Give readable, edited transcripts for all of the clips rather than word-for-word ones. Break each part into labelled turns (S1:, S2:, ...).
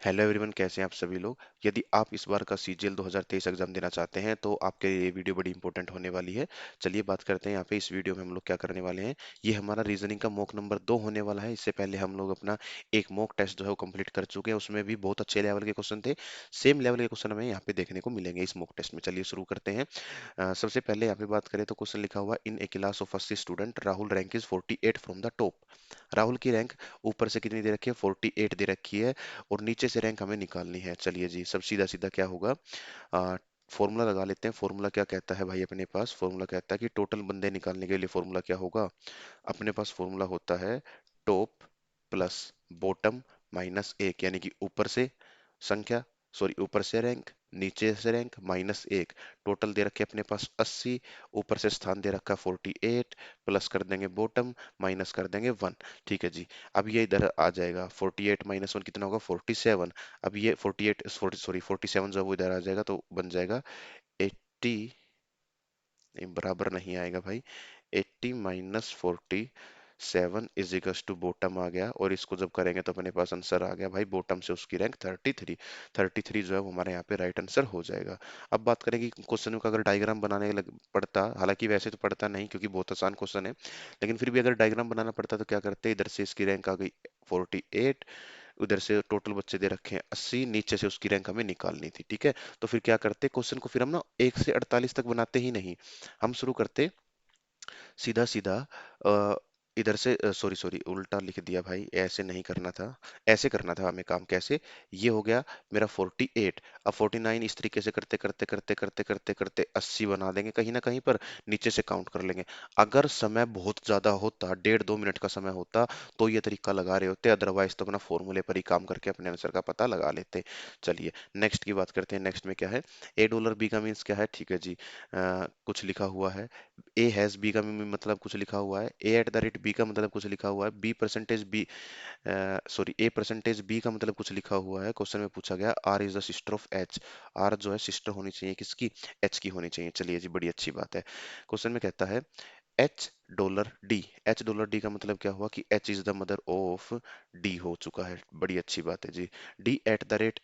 S1: Hello everyone, कैसे हैं आप सभी लोग। यदि आप इस बार का सीजीएल 2023 एग्जाम देना चाहते हैं तो आपके लिए ये वीडियो बड़ी इंपॉर्टेंट होने वाली है। चलिए बात करते हैं यहाँ पे इस वीडियो में हम लोग क्या करने वाले हैं। ये हमारा रीजनिंग का मॉक नंबर 2 होने वाला है। इससे पहले हम लोग अपना एक मॉक टेस्ट जो है वो कंप्लीट कर चुके हैं, उसमें भी बहुत अच्छे लेवल के क्वेश्चन थे। सेम लेवल के क्वेश्चन हमें यहाँ पे देखने को मिलेंगे इस मॉक टेस्ट में। चलिए शुरू करते हैं। सबसे पहले यहाँ पे बात करें तो क्वेश्चन लिखा हुआ in a class of 80 student Rahul rank is 48 from the top. Rahul की रैंक ऊपर से कितनी दे रखी है, 48 दे रखी है, और नीचे से रैंक हमें निकालनी है। चलिए जी, सब सीधा सीधा क्या होगा, फॉर्मूला लगा लेते हैं। फॉर्मूला क्या कहता है भाई, अपने पास फॉर्मूला कहता है कि टोटल बंदे निकालने के लिए फॉर्मूला क्या होगा। अपने पास फॉर्मूला होता है टॉप प्लस बॉटम माइनस एक, यानी कि ऊपर से संख्या, सॉरी ऊपर से रैंक, नीचे से रैंक माइनस एक। टोटल दे रखे अपने पास 80, ऊपर से स्थान दे रखा 48, प्लस कर देंगे बॉटम, माइनस कर देंगे 1। ठीक है जी। अब ये इधर आ जाएगा, 48 माइनस 1 कितना होगा, 47। अब ये 48 सॉरी 47 जब वो इधर आ जाएगा तो बन जाएगा 80, बराबर नहीं आएगा भाई। 80 minus 47 is equals to bottom आ गया, और इसको जब करेंगे तो अपने पास आंसर आ गया भाई, बॉटम से उसकी रैंक 33। 33 जो है वो हमारे यहाँ पे राइट आंसर हो जाएगा। अब बात करें कि क्वेश्चन का अगर डायग्राम बनाने लग पड़ता, हालांकि वैसे तो पड़ता नहीं क्योंकि बहुत आसान क्वेश्चन है, लेकिन फिर भी अगर डायग्राम बनाना पड़ता तो क्या करते, इधर से इसकी रैंक आ गई 48, उधर से टोटल बच्चे दे रखे हैं 80, नीचे से उसकी रैंक हमें निकालनी थी। ठीक है, तो फिर क्या करते, क्वेश्चन को फिर हम ना 1 से 48 तक बनाते ही नहीं, हम शुरू करते सीधा सीधा, अ, इधर से, सॉरी सॉरी उल्टा लिख दिया भाई, ऐसे नहीं करना था, ऐसे करना था हमें काम। कैसे, ये हो गया मेरा 48, अब 49 इस तरीके से करते करते करते करते करते करते 80 बना देंगे कहीं ना कहीं पर, नीचे से काउंट कर लेंगे। अगर समय बहुत ज्यादा होता, 1.5-2 मिनट का समय होता, तो ये तरीका लगा रहे होते, अदरवाइज तो अपना फॉर्मूले पर ही काम करके अपने आंसर का पता लगा लेते। चलिए नेक्स्ट की बात करते हैं। नेक्स्ट में क्या है, $a बी का मीन्स क्या है। ठीक है जी, कुछ लिखा हुआ है, ए हैज बी का मतलब कुछ लिखा हुआ है, A at the rate B का मतलब कुछ लिखा हुआ है, B percentage B, sorry A percentage B का मतलब कुछ लिखा हुआ है। क्वेश्चन में पूछा गया R is the sister of H. R जो है सिस्टर होनी चाहिए किसकी, एच की होनी चाहिए। चलिए जी, बड़ी अच्छी बात है। क्वेश्चन में कहता है $H, $H का मतलब क्या हुआ कि H is the mother of D हो चुका है। बड़ी अच्छी बात है जी। D eight the rate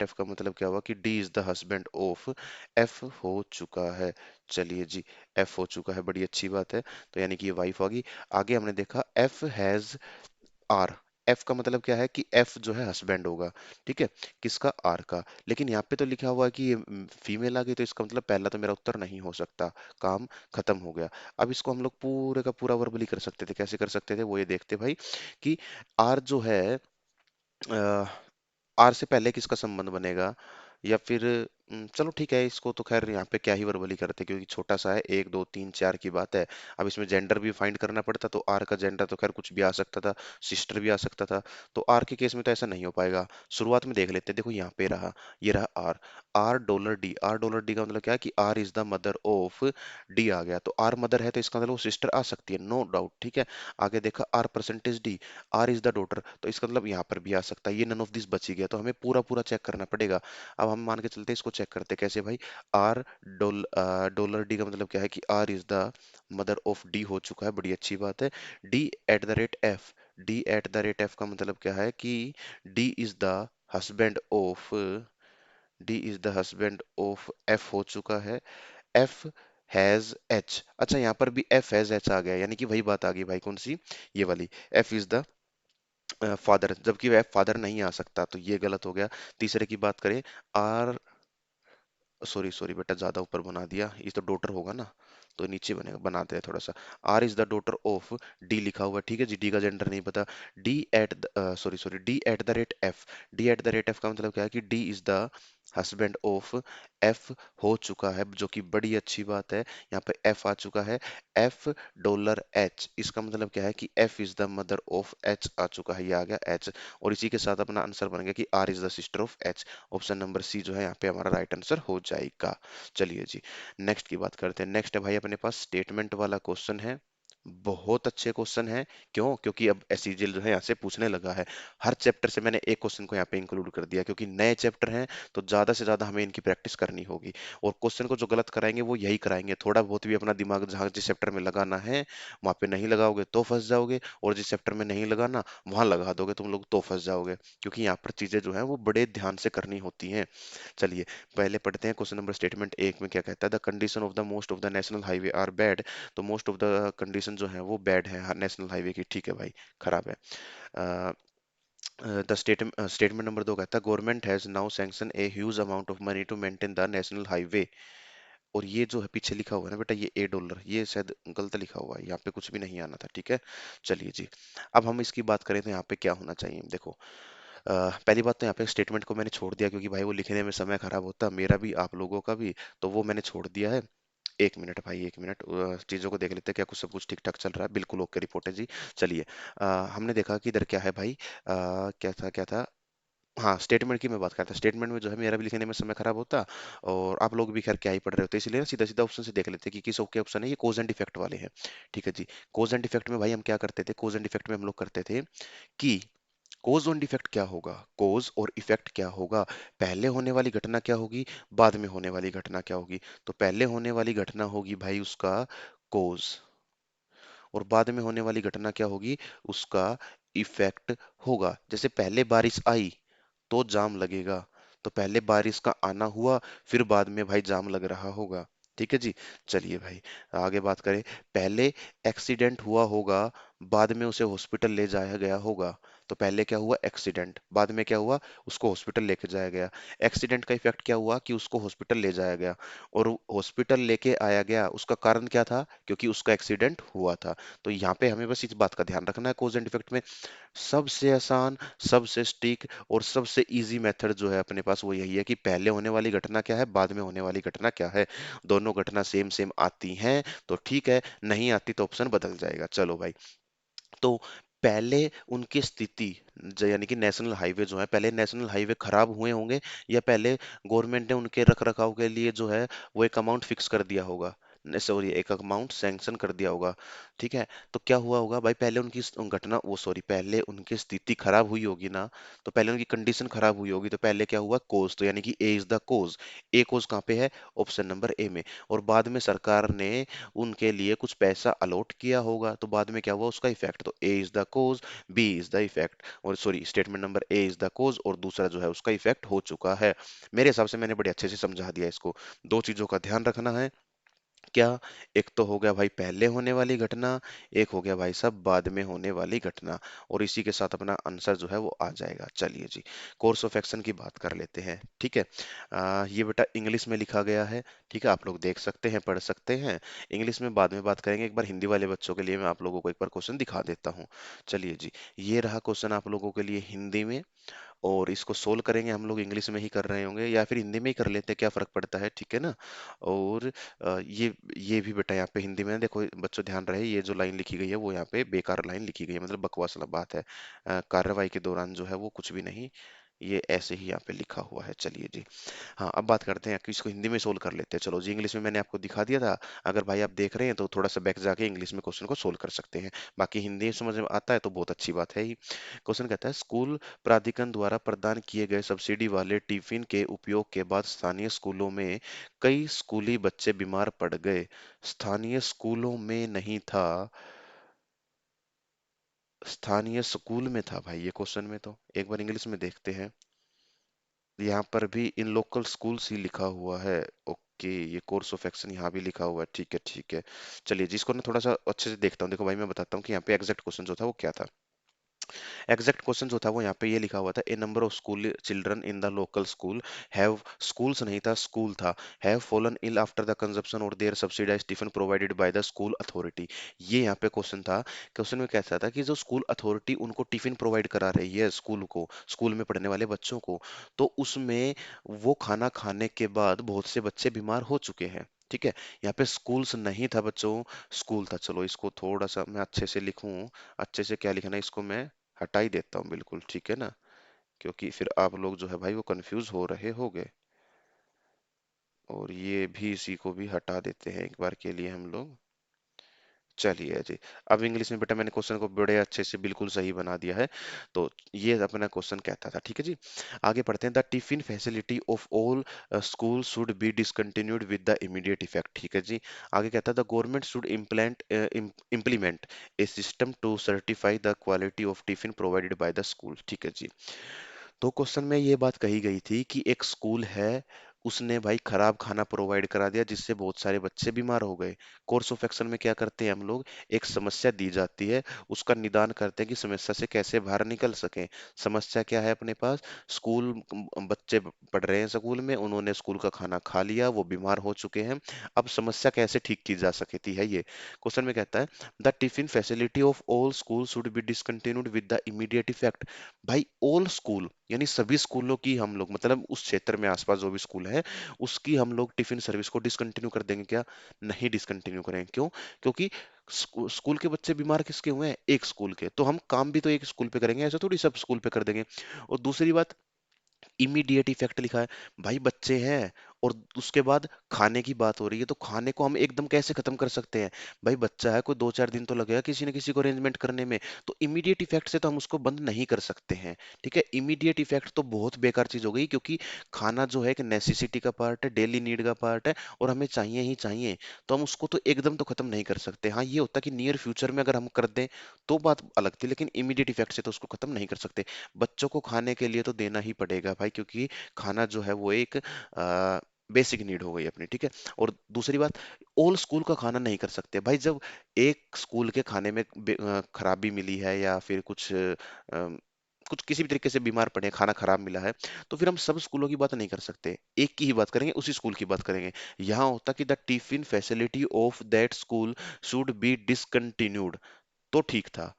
S1: F का मतलब क्या हुआ कि D is the husband of F हो चुका है। चलिए जी, F हो चुका है, बड़ी अच्छी बात है, तो यानी कि ये वाइफ होगी। आगे हमने देखा F हैज आर, एफ का मतलब क्या है कि एफ जो है हस्बैंड होगा। ठीक है, किसका, आर का। लेकिन यहाँ पे तो लिखा हुआ है कि ये फीमेल आ गई, तो इसका मतलब पहला तो मेरा उत्तर नहीं हो सकता, काम खत्म हो गया। अब इसको हम लोग पूरे का पूरा वर्बली कर सकते थे। कैसे कर सकते थे वो ये देखते भाई, कि आर जो है, आर से पहले किसका संबंध बनेगा, या फिर चलो ठीक है, इसको तो खैर यहाँ पे क्या ही वर्बली करते क्योंकि छोटा सा है, 1 2 3 4 की बात है। अब इसमें जेंडर भी फाइंड करना पड़ता, तो आर का जेंडर तो खैर कुछ भी आ सकता था, सिस्टर भी आ सकता था, तो आर के केस में तो ऐसा नहीं हो पाएगा। शुरुआत में देख लेते हैं, देखो यहाँ पे रहा, ये रहा आर, $R, $D का मतलब क्या है कि R is the mother of D आ गया, तो आर मदर है तो इसका मतलब वो सिस्टर आ सकती है, नो डाउट। ठीक है, आगे देखा R percentage D, R is the daughter, तो इसका मतलब यहाँ पर भी आ सकता है, ये नन ऑफ दिस बच ही गया, तो हमें पूरा पूरा चेक करना पड़ेगा। अब हम मान के चलते हैं, इसको चेक करते कैसे भाई, आर डॉलर डी का मतलब क्या है कि R is the mother of D हो चुका है, बड़ी अच्छी बात है। D@F, D@F का मतलब क्या है कि D is the husband of, D is the husband of F हो चुका है। एफ हैज एच, अच्छा यहाँ पर भी एफ हैज एच आ गया, यानी कि वही बात आ गई भाई, कौन सी, ये वाली, एफ इज द फादर, जबकि वह फादर नहीं आ सकता, तो ये गलत हो गया। तीसरे की बात करें, आर, सॉरी सॉरी बेटा, ज्यादा ऊपर बना दिया, ये तो डॉटर होगा ना, तो नीचे बनेगा, बनाते हैं थोड़ा सा। R is the daughter of D लिखा हुआ है, ठीक है जी, डी का जेंडर नहीं पता। D@F, D@F का मतलब क्या है कि D is the husband of F हो चुका है, जो कि बड़ी अच्छी बात है। यहाँ पे एफ आ चुका है, $H, इसका मतलब क्या है कि F is the mother of H आ चुका है, ये आ गया एच, और इसी के साथ अपना आंसर बन गया कि R is the sister of H. Option number C जो है यहाँ पे हमारा राइट आंसर हो जाएगा। चलिए जी, नेक्स्ट की बात करते हैं। नेक्स्ट है भाई अपने पास स्टेटमेंट वाला क्वेश्चन है, बहुत अच्छे क्वेश्चन है। क्यों? क्योंकि अब एसईजीएल जो है यहाँ से पूछने लगा है। हर चैप्टर से मैंने एक क्वेश्चन को यहाँ पे इंक्लूड कर दिया, क्योंकि नए चैप्टर हैं तो ज्यादा से ज्यादा हमें इनकी प्रैक्टिस करनी होगी। और क्वेश्चन को जो गलत कराएंगे वो यही कराएंगे। थोड़ा बहुत भी अपना दिमाग जहाँ जिस चैप्टर में लगाना है वहां पे नहीं लगाओगे तो फंस जाओगे, और जिस चैप्टर में नहीं लगाना वहां लगा दोगे तुम लोग तो फंस जाओगे। क्योंकि यहाँ पर चीजें जो है वो बड़े ध्यान से करनी होती हैं। चलिए पहले पढ़ते हैं क्वेश्चन नंबर। स्टेटमेंट एक में क्या कहता है? The condition of the most of the national highway are bad. तो मोस्ट ऑफ द कंडीशन जो है वो बैड है नेशनल हाईवे की, ठीक है भाई, खराब है। द स्टेटमेंट नंबर दो कहता है government has now sanction a huge amount of money to maintain the national highway. और ये जो है पीछे लिखा हुआ है ना बेटा, ये $8, ये शायद गलत लिखा हुआ है, यहाँ पे कुछ भी नहीं आना था, ठीक है। चलिए जी, अब हम इसकी बात करें तो यहाँ पे क्या होना चाहिए, देखो। पहली बात तो यहाँ पे स्टेटमेंट को मैंने छोड़ दिया, क्योंकि भाई वो लिखने में समय खराब होता, मेरा भी आप लोगों का भी, तो वो मैंने छोड़ दिया है। एक मिनट भाई, एक मिनट, चीजों को देख लेते हैं क्या कुछ सब कुछ ठीक ठाक चल रहा है। बिल्कुल ओके रिपोर्ट है जी। चलिए, हमने देखा कि इधर क्या है भाई, क्या था। हाँ, स्टेटमेंट की मैं बात करता, स्टेटमेंट में जो है मेरा भी लिखने में समय खराब होता, और आप लोग भी खैर क्या ही पढ़ रहे होते, इसलिए ना सीधा सीधा ऑप्शन से देख लेते हैं कि किस ओके ऑप्शन है। ये कोज एंड इफेक्ट वाले हैं, ठीक है जी। कोज एंड इफेक्ट में भाई हम क्या करते थे? कोज एंड इफेक्ट में हम लोग करते थे कि कोज और इफेक्ट क्या होगा, कोज और इफेक्ट क्या होगा, पहले होने वाली घटना क्या होगी, बाद में होने वाली घटना क्या होगी। तो पहले होने वाली घटना होगी भाई उसका कोज, और बाद में होने वाली घटना क्या होगी, उसका इफेक्ट होगा। जैसे पहले बारिश आई तो जाम लगेगा, तो पहले बारिश का आना हुआ, फिर बाद में भाई जाम लग रहा होगा, ठीक है जी। चलिए भाई आगे बात करें। पहले एक्सीडेंट हुआ होगा, बाद में उसे हॉस्पिटल ले जाया गया होगा। तो पहले क्या हुआ? एक्सीडेंट। बाद में क्या हुआ? उसको हॉस्पिटल लेके जाया गया। एक्सीडेंट का इफेक्ट क्या हुआ कि उसको हॉस्पिटल ले जाया गया, और हॉस्पिटल लेके आया गया उसका कारण क्या था? क्योंकि उसका एक्सीडेंट हुआ था। तो यहाँ पे हमें बस इस बात का ध्यान रखना है, कोज एंड इफेक्ट में सबसे आसान, सबसे स्टिक और सबसे इजी मेथड जो है अपने पास वो यही है कि पहले होने वाली घटना क्या है, बाद में होने वाली घटना क्या है। दोनों घटना सेम सेम आती हैं तो ठीक है, नहीं आती तो ऑप्शन बदल जाएगा। चलो भाई, तो पहले उनकी स्थिति यानी कि नेशनल हाईवे जो है, पहले नेशनल हाईवे खराब हुए होंगे, या पहले गवर्नमेंट ने उनके रख रखाव के लिए जो है वो एक अमाउंट फिक्स कर दिया होगा, सॉरी एक अमाउंट सैंक्शन कर दिया होगा, ठीक है। तो क्या हुआ होगा भाई, पहले उनकी घटना वो सॉरी पहले उनकी स्थिति खराब हुई होगी ना, तो पहले उनकी कंडीशन खराब हुई होगी, तो पहले क्या हुआ? कोज, तो यानी कि ए इज द कोज। ए कोज कहाँ पे है? ऑप्शन नंबर ए में। और बाद में सरकार ने उनके लिए कुछ पैसा अलॉट किया होगा, तो बाद में क्या हुआ? उसका इफेक्ट। तो A is the cause, B is the effect, और sorry statement number A is the cause और दूसरा जो है उसका इफेक्ट हो चुका है। मेरे हिसाब से मैंने बड़े अच्छे से समझा दिया इसको। दो चीजों का ध्यान रखना है, क्या? एक तो हो गया भाई पहले होने वाली घटना, एक हो गया भाई साहब बाद में होने वाली घटना, और इसी के साथ अपना आंसर जो है वो आ जाएगा। चलिए जी, कोर्स ऑफ एक्शन की बात कर लेते हैं, ठीक है। ये बेटा इंग्लिश में लिखा गया है, ठीक है, आप लोग देख सकते हैं, पढ़ सकते हैं। इंग्लिश में बाद में बात करेंगे, एक बार हिंदी वाले बच्चों के लिए मैं आप लोगों को एक बार क्वेश्चन दिखा देता हूँ। चलिए जी, ये रहा क्वेश्चन आप लोगों के लिए हिंदी में, और इसको सोल्व करेंगे हम लोग इंग्लिश में ही कर रहे होंगे, या फिर हिंदी में ही कर लेते हैं, क्या फर्क पड़ता है, ठीक है ना। और ये भी बेटा यहाँ पे हिंदी में देखो बच्चों ध्यान रहे, ये जो लाइन लिखी गई है वो यहाँ पे बेकार लाइन लिखी गई है, मतलब बकवास वाला बात है। कार्रवाई के दौरान जो है वो कुछ भी नहीं, ये ऐसे ही यहाँ पे लिखा हुआ है। चलिए जी, हाँ अब बात करते हैं कि इसको हिंदी में सोल्व कर लेते हैं। चलो जी, इंग्लिश में मैंने आपको दिखा दिया था, अगर भाई आप देख रहे हैं तो थोड़ा सा बैक जाके इंग्लिश में क्वेश्चन को सोल्व कर सकते हैं। बाकी हिंदी समझ में आता है तो बहुत अच्छी बात है ही। क्वेश्चन कहता है स्कूल प्राधिकरण द्वारा प्रदान किए गए सब्सिडी वाले टिफिन के उपयोग के बाद स्थानीय स्कूलों में कई स्कूली बच्चे बीमार पड़ गए। स्थानीय स्कूलों में नहीं था, स्थानीय स्कूल में था भाई ये क्वेश्चन में, तो एक बार इंग्लिश में देखते हैं। यहाँ पर भी इन लोकल स्कूल्स ही लिखा हुआ है। ओके, ये कोर्स ऑफ एक्शन यहाँ भी लिखा हुआ है, ठीक है ठीक है। चलिए जिसको ना थोड़ा सा अच्छे से देखता हूँ, देखो भाई मैं बताता हूँ कि यहाँ पे एग्जैक्ट क्वेश्चन जो था वो क्या था। एग्जैक्ट क्वेश्चन जो था वो यहाँ पे ये लिखा हुआ था, a number of school children in the local school have, schools नहीं था स्कूल था, have fallen ill after the consumption और their subsidised tiffin provided by the school authority. ये यहाँ पे क्वेश्चन था। क्वेश्चन में कैसा था कि जो स्कूल अथॉरिटी उनको टिफिन प्रोवाइड करा रही है स्कूल को, स्कूल में पढ़ने वाले बच्चों को, तो उसमें वो खाना खाने के बाद बहुत से बच्चे बीमार हो चुके हैं, ठीक है। यहाँ पे स्कूल्स नहीं था बच्चों, स्कूल था। चलो इसको थोड़ा सा मैं अच्छे से लिखूं, अच्छे से क्या लिखना है इसको मैं हटा ही देता हूँ, बिल्कुल ठीक है ना, क्योंकि फिर आप लोग जो है भाई वो कंफ्यूज हो रहे होंगे। और ये भी, इसी को भी हटा देते हैं एक बार के लिए हम लोग। चलिए जी। अब इंग्लिश में बेटा मैंने क्वेश्चन को बड़े अच्छे से बिल्कुल सही बना दिया है। तो ये अपना क्वेश्चन कहता था, ठीक है जी। आगे पढ़ते हैं। The tiffin facility of all school should be discontinued with the immediate effect, ठीक है जी। आगे कहता है the government should implement a system to certify the quality of tiffin provided by the school, ठीक है जी। तो क्वेश्चन में ये बात कही गई थी कि एक स्कूल है, उसने भाई खराब खाना प्रोवाइड करा दिया जिससे बहुत सारे बच्चे बीमार हो गए। कोर्स ऑफ एक्शन में क्या करते हैं हम लोग, एक समस्या दी जाती है, उसका निदान करते हैं कि समस्या से कैसे बाहर निकल सकें। समस्या क्या है अपने पास, स्कूल बच्चे पढ़ रहे हैं स्कूल में, उन्होंने स्कूल का खाना खा लिया, वो बीमार हो चुके हैं। अब समस्या कैसे ठीक की जा सकती है, ये क्वेश्चन में कहता है the tiffin facility of all school should be discontinued with the immediate effect. भाई ऑल स्कूल यानी सभी स्कूलों की हम लोग, मतलब उस क्षेत्र में आसपास जो भी स्कूल है उसकी हम लोग टिफिन सर्विस को डिसकंटिन्यू कर देंगे क्या? नहीं डिसकंटिन्यू करेंगे, क्यों? क्योंकि स्कूल के बच्चे बीमार किसके हुए हैं, एक स्कूल के, तो हम काम भी तो एक स्कूल पे करेंगे, ऐसा थोड़ी सब स्कूल पे कर देंगे। और दूसरी बात, इमीडिएट इफेक्ट लिखा है, भाई बच्चे हैं और उसके बाद खाने की बात हो रही है, तो खाने को हम एकदम कैसे खत्म कर सकते हैं? भाई बच्चा है, कोई 2-4 दिन तो लगेगा किसी न किसी को अरेंजमेंट करने में। तो इमीडिएट इफेक्ट से तो हम उसको बंद नहीं कर सकते हैं, ठीक है। इमीडिएट इफेक्ट तो बहुत बेकार चीज हो गई, क्योंकि खाना जो है एक नेसेसिटी का पार्ट है, डेली नीड का पार्ट है, और हमें चाहिए ही चाहिए। तो हम उसको तो एकदम तो खत्म नहीं कर सकते। हाँ ये होता कि नियर फ्यूचर में अगर हम कर दें तो बात अलग थी, लेकिन इमीडिएट इफेक्ट से तो उसको खत्म नहीं कर सकते। बच्चों को खाने के लिए तो देना ही पड़ेगा भाई, क्योंकि खाना जो है वो एक बेसिक नीड हो गई अपनी, ठीक है। और दूसरी बात, ऑल स्कूल का खाना नहीं कर सकते भाई। जब एक स्कूल के खाने में खराबी मिली है या फिर कुछ किसी भी तरीके से बीमार पड़े हैं, खाना खराब मिला है, तो फिर हम सब स्कूलों की बात नहीं कर सकते, एक की ही बात करेंगे, उसी स्कूल की बात करेंगे। यहाँ होता कि the tiffin facility of that school should be discontinued, तो ठीक था।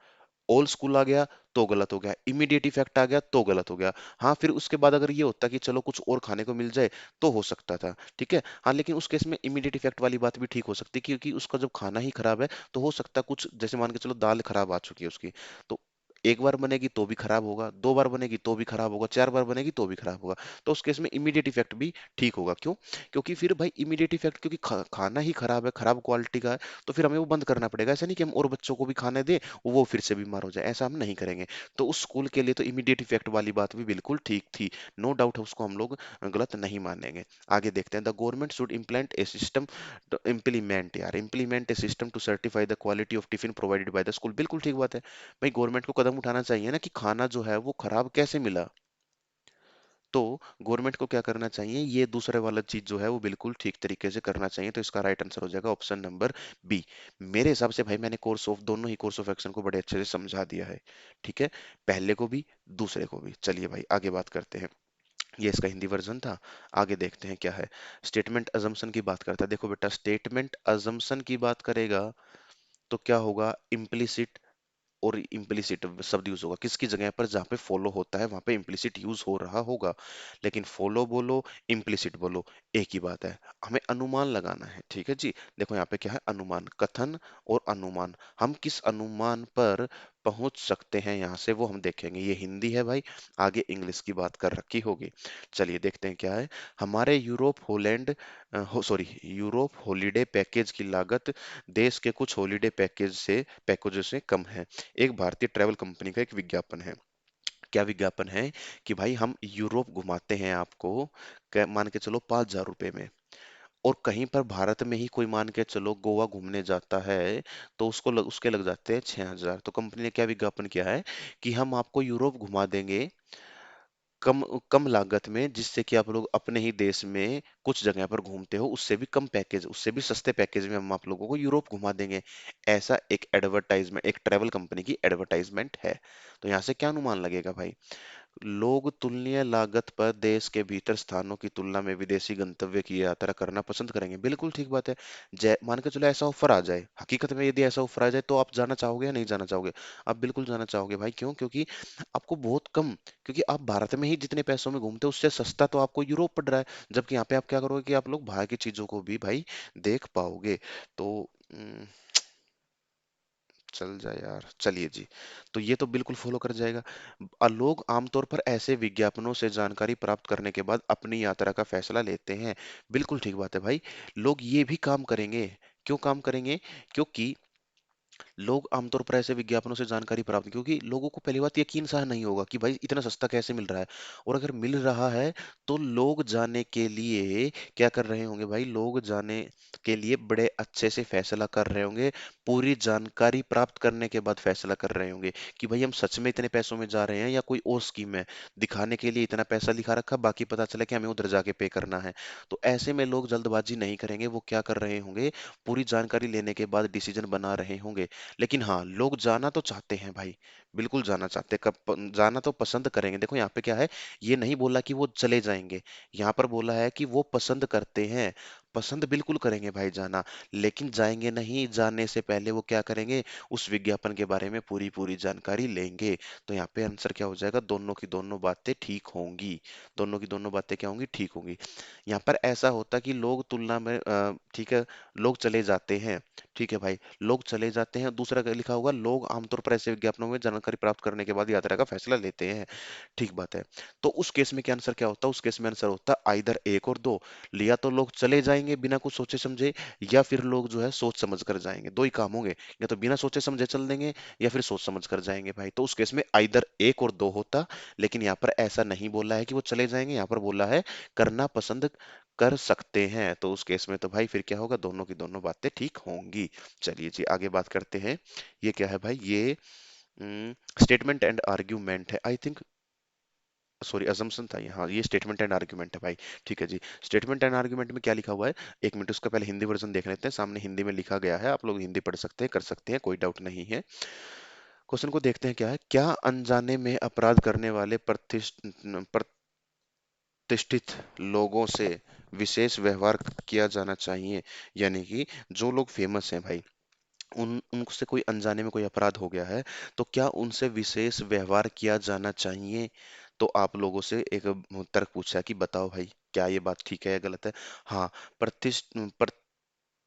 S1: ओल्ड स्कूल आ गया तो गलत हो गया, इमीडिएट इफेक्ट आ गया तो गलत हो गया। हाँ फिर उसके बाद अगर ये होता कि चलो कुछ और खाने को मिल जाए तो हो सकता था, ठीक है। हाँ लेकिन उस केस में इमीडिएट इफेक्ट वाली बात भी ठीक हो सकती, क्योंकि उसका जब खाना ही खराब है तो हो सकता कुछ, जैसे मान के चलो दाल खराब आ चुकी है उसकी, तो एक बार बनेगी तो भी खराब होगा, दो बार बनेगी तो भी खराब होगा, चार बार बनेगी तो भी खराब होगा। तो उस केस में इमीडिएट इफेक्ट भी ठीक होगा, क्यों? क्योंकि फिर भाई इमीडिएट इफेक्ट, क्योंकि खाना ही खराब है, खराब क्वालिटी का है, तो फिर हमें वो बंद करना पड़ेगा। ऐसा नहीं कि हम और बच्चों को भी खाने दें वो फिर से बीमार हो जाए, ऐसा हम नहीं करेंगे। तो उस स्कूल के लिए तो इमीडिएट इफेक्ट वाली बात भी बिल्कुल ठीक थी, नो डाउट है, उसको हम लोग गलत नहीं मानेंगे। आगे देखते हैं। The government should implant a system, implement a system to certify the quality of tiffin provided by the school, बिल्कुल ठीक बात है। भाई गवर्नमेंट को कदम उठाना चाहिए ना कि खाना जो है वो खराब कैसे मिला। तो गवर्नमेंट को क्या करना चाहिए, ये दूसरे वाला चीज जो है वो बिल्कुल ठीक तरीके से करना चाहिए। तो इसका राइट आंसर हो जाएगा ऑप्शन नंबर बी। मेरे हिसाब से भाई मैंने कोर्स ऑफ दोनों ही कोर्स ऑफ एक्शन को बड़े अच्छे से समझा दिया है, ठीक है, पहले को भी दूसरे को भी। चलिए भाई आगे बात करते हैं। ये इसका हिंदी वर्जन था। आगे देखते हैं क्या है। स्टेटमेंट अजम्पशन की बात करता है। देखो बेटा, स्टेटमेंट अजम्पशन की बात करेगा तो क्या होगा, इम्प्लिसिट और इम्प्लिसिट शब्द यूज होगा किसकी जगह पर, जहां पे फॉलो होता है वहां पे इम्प्लिसिट यूज हो रहा होगा। लेकिन फॉलो बोलो, इम्प्लिसिट बोलो, एक ही बात है, हमें अनुमान लगाना है, ठीक है जी। देखो यहाँ पे क्या है, अनुमान, कथन और अनुमान, हम किस अनुमान पर पहुंच सकते हैं यहाँ से वो हम देखेंगे। ये हिंदी है भाई, आगे इंग्लिश की बात कर रखी होगी। चलिए देखते हैं क्या है। हमारे Europe Holland sorry Europe holiday package की लागत देश के कुछ हॉलीडे पैकेजों से कम है। एक भारतीय ट्रैवल कंपनी का एक विज्ञापन है। क्या विज्ञापन है कि भाई हम यूरोप घुमाते हैं आपको, मान के चलो 5,000 रुपए में। और कहीं पर भारत में ही कोई मान के चलो गोवा घूमने जाता है तो उसके लग जाते हैं 6,000। तो कंपनी ने क्या विज्ञापन किया है कि हम आपको यूरोप घुमा देंगे कम कम लागत में, जिससे कि आप लोग अपने ही देश में कुछ जगह पर घूमते हो उससे भी कम पैकेज, उससे भी सस्ते पैकेज में हम आप लोगों को यूरोप घुमा देंगे। ऐसा एक एडवर्टाइजमेंट, एक ट्रैवल कंपनी की एडवर्टाइजमेंट है। तो यहाँ से क्या अनुमान लगेगा भाई, लोग तुलनीय लागत पर देश के भीतर स्थानों की तुलना में विदेशी गंतव्य की यात्रा करना पसंद करेंगे, बिल्कुल ठीक बात है। जय मान के चलो ऐसा ऑफर आ जाए, हकीकत में यदि ऐसा ऑफर आ जाए तो आप जाना चाहोगे या नहीं जाना चाहोगे? आप बिल्कुल जाना चाहोगे भाई, क्यों? क्योंकि आपको बहुत कम, क्योंकि आप भारत में ही जितने पैसों में घूमते हो उससे सस्ता तो आपको यूरोप पड़ रहा है। जबकि यहाँ पे आप क्या करोगे कि आप लोग बाहर की चीजों को भी भाई देख पाओगे। तो चल जाए यार, चलिए जी। तो ये तो बिल्कुल फॉलो कर जाएगा। लोग आमतौर पर ऐसे विज्ञापनों से जानकारी प्राप्त करने के बाद अपनी यात्रा का फैसला लेते हैं, बिल्कुल ठीक बात है भाई। लोग ये भी काम करेंगे, क्यों काम करेंगे? क्योंकि लोग आमतौर पर ऐसे विज्ञापनों से जानकारी प्राप्त, क्योंकि लोगों को पहली बात यकीन सा नहीं होगा कि भाई इतना सस्ता कैसे मिल रहा है, और अगर मिल रहा है तो लोग जाने के लिए क्या कर रहे होंगे भाई, लोग जाने के लिए बड़े अच्छे से फैसला कर रहे होंगे, पूरी जानकारी प्राप्त करने के बाद फैसला कर रहे होंगे कि भाई हम सच में इतने पैसों में जा रहे हैं या कोई और स्कीम है, दिखाने के लिए इतना पैसा लिखा रखा, बाकी पता चला कि हमें उधर जाके पे करना है। तो ऐसे में लोग जल्दबाजी नहीं करेंगे, वो क्या कर रहे होंगे, पूरी जानकारी लेने के बाद डिसीजन बना रहे होंगे। लेकिन हाँ, लोग जाना तो चाहते हैं भाई, बिल्कुल जाना चाहते हैं, जाना तो पसंद करेंगे। देखो यहाँ पे क्या है, ये नहीं बोला कि वो चले जाएंगे, यहाँ पर बोला है कि वो पसंद करते हैं। पसंद बिल्कुल करेंगे भाई जाना, लेकिन जाएंगे नहीं, जाने से पहले वो क्या करेंगे, उस विज्ञापन के बारे में पूरी पूरी जानकारी लेंगे। तो यहाँ पे आंसर क्या हो जाएगा, दोनों की दोनों बातें ठीक होंगी। दोनों की दोनों बातें क्या होंगी, ठीक होंगी। यहाँ पर ऐसा होता कि लोग तुलना में ठीक है, लोग चले जाते हैं, ठीक है भाई, लोग चले जाते हैं। दूसरा क्या लिखा होगा, लोग आमतौर पर ऐसे विज्ञापनों में जानकारी प्राप्त करने के बाद यात्रा का फैसला लेते हैं। ठीक बात है। तो उस केस में क्या आंसर क्या होता है, उस केस में आंसर होता है आइदर एक और दो, लिया तो लोग चले जाएंगे बिना कुछ सोचे समझे, या फिर लोग जो है सोच समझ कर जाएंगे। दो ही काम होंगे, या तो बिना सोचे समझे चल देंगे या फिर सोच समझ कर जाएंगे भाई। तो उस केस में आइदर एक और दो होता, लेकिन यहाँ पर ऐसा नहीं बोला है कि वो चले जाएंगे, यहाँ पर बोला है करना पसंद कर सकते हैं। तो उस केस में तो भाई फिर क्या होगा, दोनों की दोनों बातें ठीक होंगी। चलिए जी आगे बात करते हैं। ये क्या है भाई, ये स्टेटमेंट एंड आर्ग्यूमेंट है आई थिंक, सॉरी अजम्पशन था ये, हाँ ये स्टेटमेंट एंड आर्ग्यूमेंट है भाई। ठीक है जी, स्टेटमेंट एंड आर्ग्यूमेंट में क्या लिखा हुआ है, एक मिनट उसका पहले हिंदी वर्जन देख लेते हैं, सामने हिंदी में लिखा गया है, आप लोग हिंदी पढ़ सकते हैं, कर सकते हैं, कोई डाउट नहीं है। क्वेश्चन को देखते हैं क्या है, क्या अनजाने में अपराध करने वाले प्रतिष्ठित लोगों से विशेष व्यवहार किया जाना चाहिए। यानी कि जो लोग फेमस हैं भाई, उन उनसे कोई अनजाने में कोई अपराध हो गया है, तो क्या उनसे विशेष व्यवहार किया जाना चाहिए। तो आप लोगों से एक तर्क पूछा है कि बताओ भाई क्या ये बात ठीक है या गलत है। हाँ,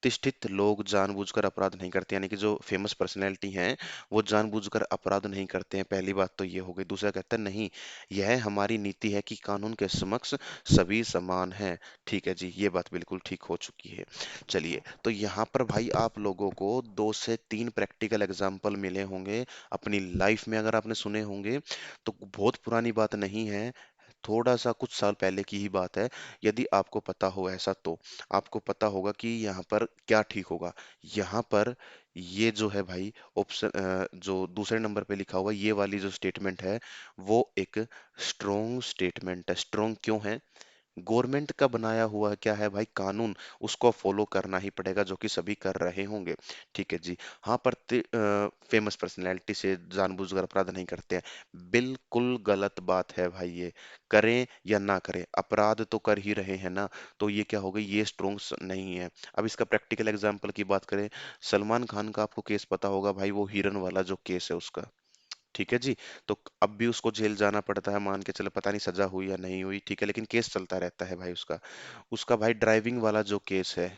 S1: प्रतिष्ठित लोग जानबूझकर अपराध नहीं करते, यानी कि जो फेमस पर्सनैलिटी हैं वो जानबूझकर अपराध नहीं करते हैं, पहली बात तो ये हो गई। दूसरा कहता है नहीं, यह हमारी नीति है कि कानून के समक्ष सभी समान हैं। ठीक है जी, ये बात बिल्कुल ठीक हो चुकी है। चलिए, तो यहाँ पर भाई आप लोगों को दो से तीन प्रैक्टिकल एग्जाम्पल मिले होंगे अपनी लाइफ में, अगर आपने सुने होंगे तो बहुत पुरानी बात नहीं है, थोड़ा सा कुछ साल पहले की ही बात है। यदि आपको पता हो ऐसा तो आपको पता होगा कि यहाँ पर क्या ठीक होगा। यहाँ पर ये जो है भाई ऑप्शन, जो दूसरे नंबर पे लिखा हुआ ये वाली जो स्टेटमेंट है, वो एक स्ट्रोंग स्टेटमेंट है। स्ट्रोंग क्यों है, गवर्नमेंट का बनाया हुआ क्या है भाई कानून, उसको फॉलो करना ही पड़ेगा, जो कि सभी कर रहे होंगे। ठीक है जी। हाँ, पर फेमस पर्सनैलिटी से जानबूझकर अपराध नहीं करते हैं, बिल्कुल गलत बात है भाई ये। करें या ना करें, अपराध तो कर ही रहे हैं ना। तो ये क्या हो गई, ये स्ट्रोंग नहीं है। अब इसका प्रैक्टिकल एग्जाम्पल की बात करें, सलमान खान का आपको केस पता होगा भाई, वो हिरन वाला जो केस है उसका, ठीक है जी। तो अब भी उसको जेल जाना पड़ता है, मान के चलो पता नहीं सजा हुई या नहीं हुई, ठीक है, लेकिन केस चलता रहता है भाई उसका। उसका भाई ड्राइविंग वाला जो केस है,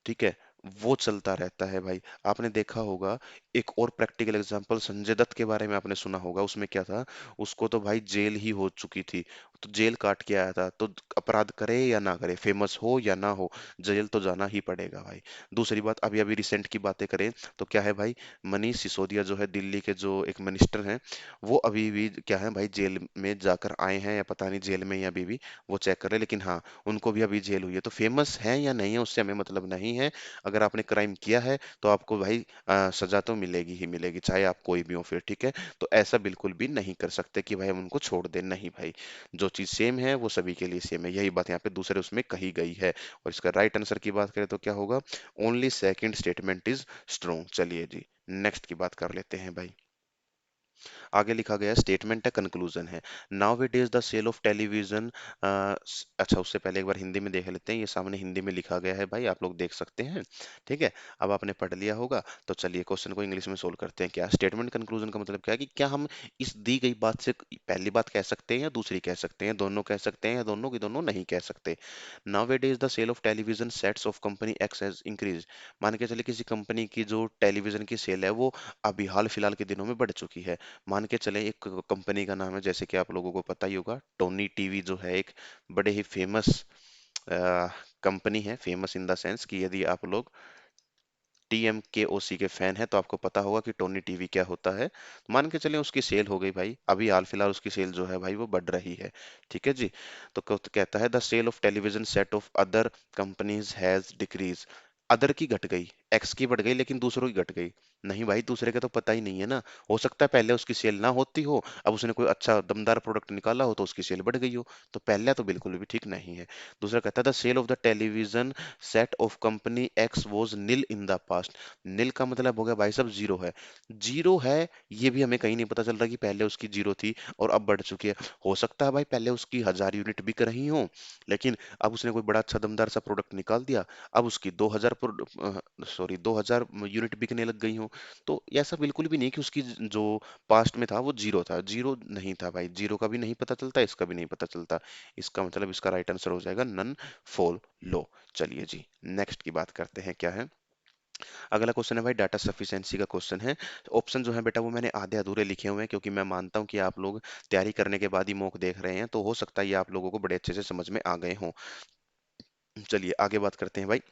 S1: ठीक है, वो चलता रहता है भाई। आपने देखा होगा, एक और प्रैक्टिकल एग्जांपल संजय दत्त के बारे में आपने सुना होगा, उसमें क्या था, उसको तो भाई जेल ही हो चुकी थी, तो जेल काट के आया था। तो अपराध करे या ना करे, फेमस हो या ना हो, जेल तो जाना ही पड़ेगा भाई। दूसरी बात, अभी अभी रिसेंट की बातें करें तो क्या है भाई, मनीष सिसोदिया जो है दिल्ली के जो एक मिनिस्टर हैं, वो अभी भी क्या है भाई जेल में जाकर आए हैं, या पता नहीं जेल में या अभी भी, वो चेक कर रहे हैं। लेकिन हाँ, उनको भी अभी जेल हुई है। तो फेमस है या नहीं है उससे हमें मतलब नहीं है, अगर आपने क्राइम किया है तो आपको भाई सजा तो मिलेगी ही मिलेगी, चाहे आप कोई भी हो फिर, ठीक है। तो ऐसा बिल्कुल भी नहीं कर सकते कि भाई हम उनको छोड़ दें, नहीं भाई, जो चीज सेम है वो सभी के लिए सेम है, यही बात यहाँ पे दूसरे उसमें कही गई है। और इसका राइट आंसर की बात करें तो क्या होगा, only second statement is strong. चलिए जी, नेक्स्ट की बात कर लेते हैं भाई। आगे लिखा गया स्टेटमेंट है, कंक्लूजन है। Now it is the sale of television. अच्छा, उससे पहले एक बार हिंदी में देख लेते हैं, ये सामने हिंदी में लिखा गया है भाई, आप लोग देख सकते हैं, ठीक है। अब आपने पढ़ लिया होगा, तो चलिए क्वेश्चन को इंग्लिश में सोल्व करते हैं। क्या स्टेटमेंट कंक्लूजन का मतलब क्या है, कि क्या हम इस दी गई बात से पहली बात कह सकते हैं या दूसरी कह सकते हैं, दोनों कह सकते हैं या दोनों की दोनों नहीं कह सकते। Now it is the sale of television sets of company X has increase. मान के चलिए किसी कंपनी की जो टेलीविजन की सेल है वो अभी हाल फिलहाल के दिनों में बढ़ चुकी है। मान के चले एक कंपनी का नाम है, जैसे कि आप लोगों को पता ही होगा, टोनी टीवी जो है एक बड़े ही फेमस कंपनी है, फेमस इन द सेंस कि यदि आप लोग TMKOC के फैन है तो आपको पता होगा कि टोनी टीवी क्या होता है। मान के चलें उसकी सेल हो गई भाई, अभी हाल फिलहाल उसकी सेल जो है भाई वो बढ़ रही है। ठीक है जी। तो कहता है the sale of television set of other companies has decrease. Other की घट गई, एक्स की बढ़ गई लेकिन दूसरों की घट गई। नहीं भाई, दूसरे का तो पता ही नहीं है ना। हो सकता है पहले उसकी सेल ना होती हो, अब उसने कोई अच्छा दमदार प्रोडक्ट निकाला हो तो उसकी सेल बढ़ गई हो। तो पहला तो बिल्कुल भी ठीक नहीं है। दूसरा कहता है the sale of the television set of company X was nil in the past. Nil का मतलब हो गया भाई साहब जीरो है। जीरो है, ये भी हमें कहीं नहीं पता चल रहा कि पहले उसकी जीरो थी और अब बढ़ चुकी है। हो सकता है भाई पहले उसकी 1000 यूनिट बिक रही हो, लेकिन अब उसने कोई बड़ा अच्छा दमदार सा प्रोडक्ट निकाल दिया, अब उसकी 2000 यूनिट बिकने लग गई हो। तो ऐसा बिल्कुल भी नहीं कि उसकी जो पास्ट में था वो जीरो था। जीरो नहीं था भाई, जीरो का भी नहीं पता चलता, इसका भी नहीं पता चलता। इसका मतलब इसका राइट आंसर हो जाएगा नन फॉल लो। चलिए जी, नेक्स्ट की बात करते हैं क्या है। अगला क्वेश्चन है भाई डाटा सफिशिएंसी का क्वेश्चन है। ऑप्शन जो है बेटा वो मैंने आधे अधूरे लिखे हुए हैं, क्योंकि मैं मानता हूं कि आप लोग तैयारी करने के बाद ही मॉक देख रहे हैं, तो हो सकता है ये आप लोगों को बड़े अच्छे से समझ में आ गए हों। चलिए आगे बात करते हैं भाई।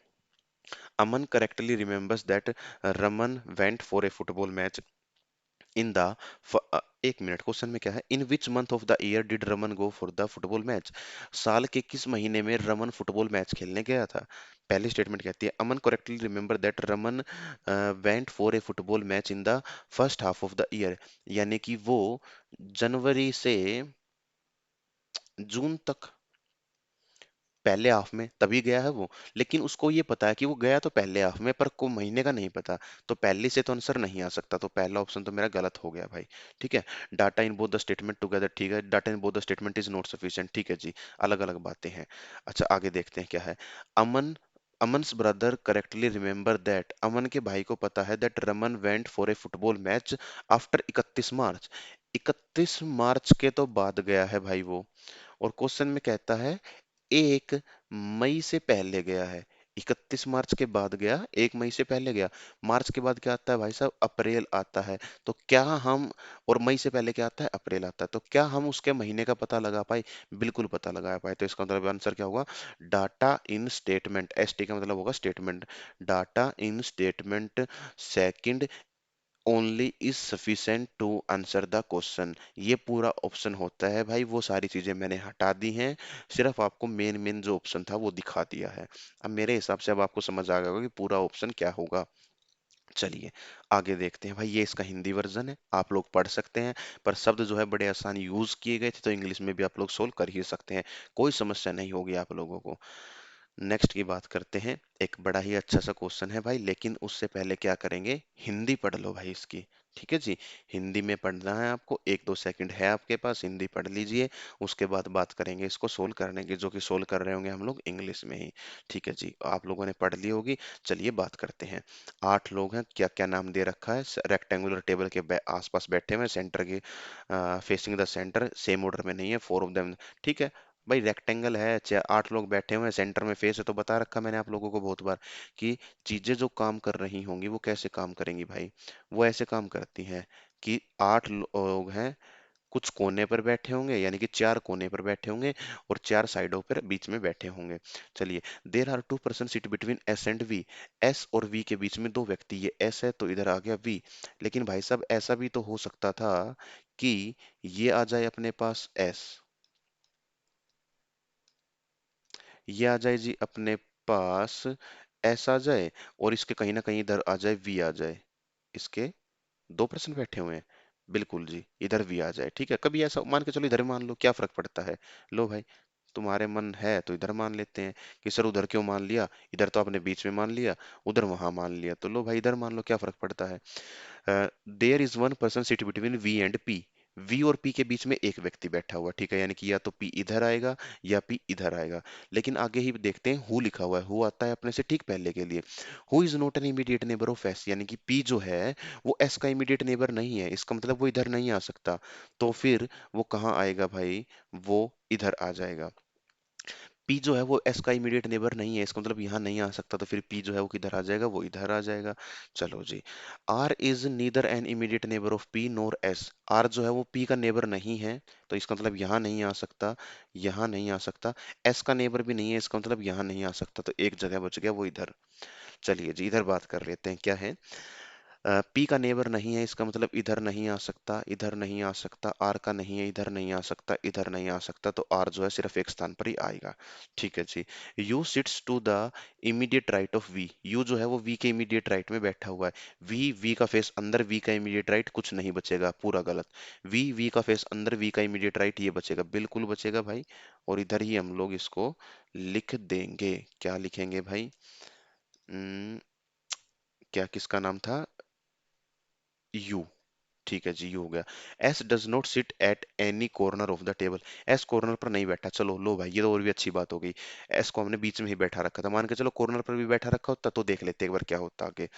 S1: Aman correctly remembers that Raman went for a football match in the, एक मिनट, क्वेश्चन में क्या है, in which month of the year did Raman go for the football match. साल के किस महीने में रमन फुटबॉल मैच खेलने गया था। पहली स्टेटमेंट कहती है Aman correctly remember that Raman went for a football match in the first half of the year. यानी कि वो जनवरी से जून तक पहले हाफ में तभी गया है वो। लेकिन उसको ये पता है कि वो गया तो पहले हाफ में, पर को महीने का नहीं पता। तो पहले से तो आंसर नहीं आ सकता, तो पहला ऑप्शन तो मेरा गलत हो गया भाई। ठीक है। Data in both the statement together, ठीक है, data in both the statement is not sufficient, ठीक है जी। अलग अलग बातें हैं। अच्छा आगे देखते हैं क्या है। अमन अमन's ब्रदर करेक्टली रिमेम्बर दैट, अमन के भाई को पता है that Raman went for a football match after 31 मार्च। 31 मार्च के तो बाद गया है भाई वो। और क्वेश्चन में कहता है 1 मई से पहले गया है। 31 मार्च के बाद गया, 1 मई से पहले गया। मार्च के बाद क्या आता है भाई साहब, अप्रैल आता है। तो क्या हम, और मई से पहले क्या आता है, अप्रैल आता है, तो क्या हम उसके महीने का पता लगा पाए। बिल्कुल पता लगा पाए। तो इसका मतलब आंसर क्या होगा, data in statement, S T का मतलब होगा statement, data in statement second only is sufficient to answer the question. ये पूरा ऑप्शन होता है भाई, वो सारी चीजें मैंने हटा दी हैं, सिर्फ आपको मेन मेन जो ऑप्शन था वो दिखा दिया है। अब मेरे हिसाब से अब आपको समझ आ गया होगा कि पूरा ऑप्शन क्या होगा। चलिए आगे देखते हैं भाई। ये इसका हिंदी वर्जन है, आप लोग पढ़ सकते हैं, पर शब्द जो है बड़े आसान यूज किए गए थे, तो इंग्लिश में भी आप लोग सोल्व कर ही सकते हैं। कोई समस्या नहीं होगी आप लोगों को। नेक्स्ट की बात करते हैं। एक बड़ा ही अच्छा सा क्वेश्चन है भाई, लेकिन उससे पहले क्या करेंगे, हिंदी पढ़ लो भाई इसकी। ठीक है जी। हिंदी में पढ़ना है आपको, 1-2 सेकंड है आपके पास, हिंदी पढ़ लीजिए। उसके बाद बात करेंगे इसको सोल्व करने की, जो कि सोल्व कर रहे होंगे हम लोग इंग्लिश में ही। ठीक है जी, आप लोगों ने पढ़ ली होगी। चलिए बात करते हैं। 8 लोग हैं, क्या क्या नाम दे रखा है। रेक्टेंगुलर टेबल के आसपास बैठे हुए हैं, सेंटर के facing the centre, same order में नहीं है, 4 ऑफ देम। ठीक है भाई, रेक्टेंगल है, 8 लोग बैठे हुए हैं, सेंटर में फेस है, तो बता रखा मैंने आप लोगों को बहुत बार कि चीजें जो काम कर रही होंगी वो कैसे काम करेंगी भाई। वो ऐसे काम करती हैं कि 8 लोग हैं, कुछ कोने पर बैठे होंगे, यानी कि 4 कोने पर बैठे होंगे, और 4 साइडों पर बीच में बैठे होंगे। चलिए, there are 2 person sit between S and V. S और वी के बीच में 2 व्यक्ति, ये एस है तो इधर आ गया वी। लेकिन भाई साहब ऐसा भी तो हो सकता था कि ये आ जाए अपने पास एस, ये आ जाए जी अपने पास, ऐसा आ जाए, और इसके कहीं ना कहीं इधर आ जाए वी आ जाए। इसके 2 पर्सन बैठे हुए हैं, बिल्कुल जी, इधर वी आ जाए। ठीक है, कभी ऐसा मान के चलो इधर मान लो, क्या फर्क पड़ता है। लो भाई, तुम्हारे मन है तो इधर मान लेते हैं, कि सर उधर क्यों मान लिया, इधर तो आपने बीच में मान लिया, उधर वहां मान लिया, तो लो भाई इधर मान लो, क्या फर्क पड़ता है। There is 1 person sit between V and P. V और पी के बीच में एक व्यक्ति बैठा हुआ, ठीक है, यानी कि या तो पी इधर आएगा या पी इधर आएगा। लेकिन आगे ही देखते हैं, हु लिखा हुआ है, हु आता है अपने से ठीक पहले के लिए। Who is not an immediate neighbour of S, यानी कि पी जो है वो एस का इमीडिएट नेबर नहीं है, इसका मतलब वो इधर नहीं आ सकता। तो फिर वो कहाँ आएगा भाई, वो इधर आ जाएगा। पी जो है वो एस का इमीडिएट नेबर नहीं है, इसका मतलब यहाँ नहीं आ सकता, तो फिर पी जो है वो किधर आ जाएगा, वो इधर आ जाएगा। चलो जी। R is neither an immediate neighbour of P nor S. R जो है वो पी का नेबर नहीं है, तो इसका मतलब यहाँ नहीं आ सकता, यहाँ नहीं आ सकता। एस का नेबर भी नहीं है, इसका मतलब यहाँ नहीं आ सकता, तो एक जगह बच गया वो इधर। चलिए जी, इधर बात कर लेते हैं क्या है। पी का नेबर नहीं है, इसका मतलब इधर नहीं आ सकता, इधर नहीं आ सकता। आर का नहीं है, इधर नहीं आ सकता, इधर नहीं आ सकता, तो आर जो है सिर्फ एक स्थान पर ही आएगा। ठीक है जी। U sits to the immediate right of V, U जो है वो वी के इमीडिएट राइट में बैठा हुआ है। वी का फेस अंदर, वी का इमीडिएट राइट, कुछ नहीं बचेगा, पूरा गलत। वी का फेस अंदर, वी का इमीडिएट राइट, ये बचेगा, बिल्कुल बचेगा भाई। और इधर ही हम लोग इसको लिख देंगे। क्या लिखेंगे भाई? हम्म, क्या, किसका नाम था? यू। ठीक है जी, ये हो गया। S does not sit at any corner of the table, S corner पर नहीं बैठा। चलो लो भाई, ये तो और भी अच्छी बात हो गई। एस को हमने बीच में ही बैठा रखा था, मान के चलो कॉर्नर पर भी बैठा रखा होता तो देख लेते एक बार क्या होता आगे।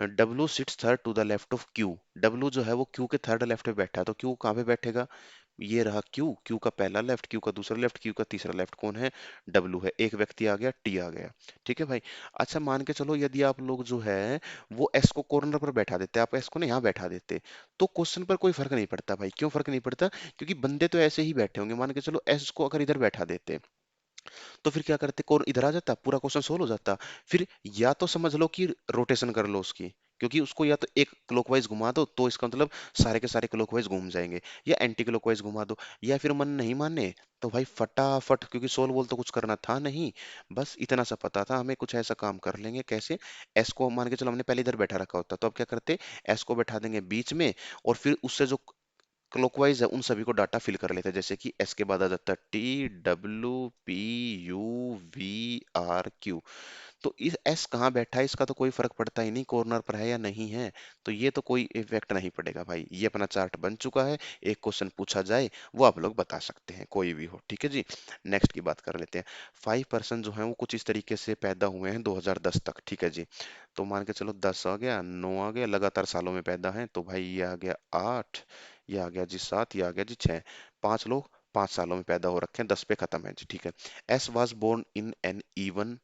S1: W sits third to the left of Q, W जो है वो क्यू के थर्ड लेफ्ट पे बैठा है, तो क्यू कहाँ पे बैठेगा? ये रहा क्यू, क्यू का पहला लेफ्ट, क्यू का दूसरा लेफ्ट, क्यू का तीसरा लेफ्ट। कौन है? डब्लू है। एक व्यक्ति आ गया, टी आ गया। ठीक है भाई। अच्छा मान के चलो यदि आप लोग जो है वो एस को कॉर्नर पर बैठा देते, आप एस को ना यहाँ बैठा देते, तो क्वेश्चन पर कोई फर्क नहीं पड़ता भाई। क्यों फर्क नहीं पड़ता? क्योंकि बंदे तो ऐसे ही बैठे होंगे। मान के चलो एस को अगर इधर बैठा देते, तो फिर क्या करते, कौन इधर आ जाता, पूरा क्वेश्चन सोल्व हो जाता। फिर या तो समझ लो कि रोटेशन कर लो उसकी, क्योंकि उसको या तो एक क्लॉकवाइज घुमा दो तो इसका मतलब सारे के सारे क्लॉकवाइज घूम जाएंगे, या एंटी क्लॉकवाइज घुमा दो। या फिर मन नहीं माने तो भाई फटाफट, क्योंकि सोल्व वोल तो कुछ करना था नहीं, बस इतना सा पता था हमें, कुछ ऐसा काम कर लेंगे। कैसे? एस को मान के चलो हमने पहले इधर बैठा रखा होता, तो अब क्या करते, एस को बैठा देंगे बीच में, और फिर उससे जो क्लॉकवाइज है उन सभी को डाटा फिल कर लेते हैं। जैसे कि एस के बाद आ जाता है T W P U V R Q. तो इस एस कहाँ बैठा है इसका तो कोई फर्क पड़ता ही नहीं, कॉर्नर पर है या नहीं है, तो ये तो कोई इफेक्ट नहीं पड़ेगा भाई। ये अपना चार्ट बन चुका है, एक क्वेश्चन पूछा जाए वो आप लोग बता सकते हैं, कोई भी हो। ठीक है जी। नेक्स्ट की बात कर लेते हैं। 5% जो है वो कुछ इस तरीके से पैदा हुए हैं 2010 तक। ठीक है जी। तो मान के चलो 10 आ गया, 9 आ गया, लगातार सालों में पैदा है, तो भाई ये आ गया 8, ये आ गया जी 7, ये आ गया जी 6। 5 लोग 5 सालों में पैदा हो रखे हैं, 10 पे खत्म है जी। ठीक है। S was born in an even,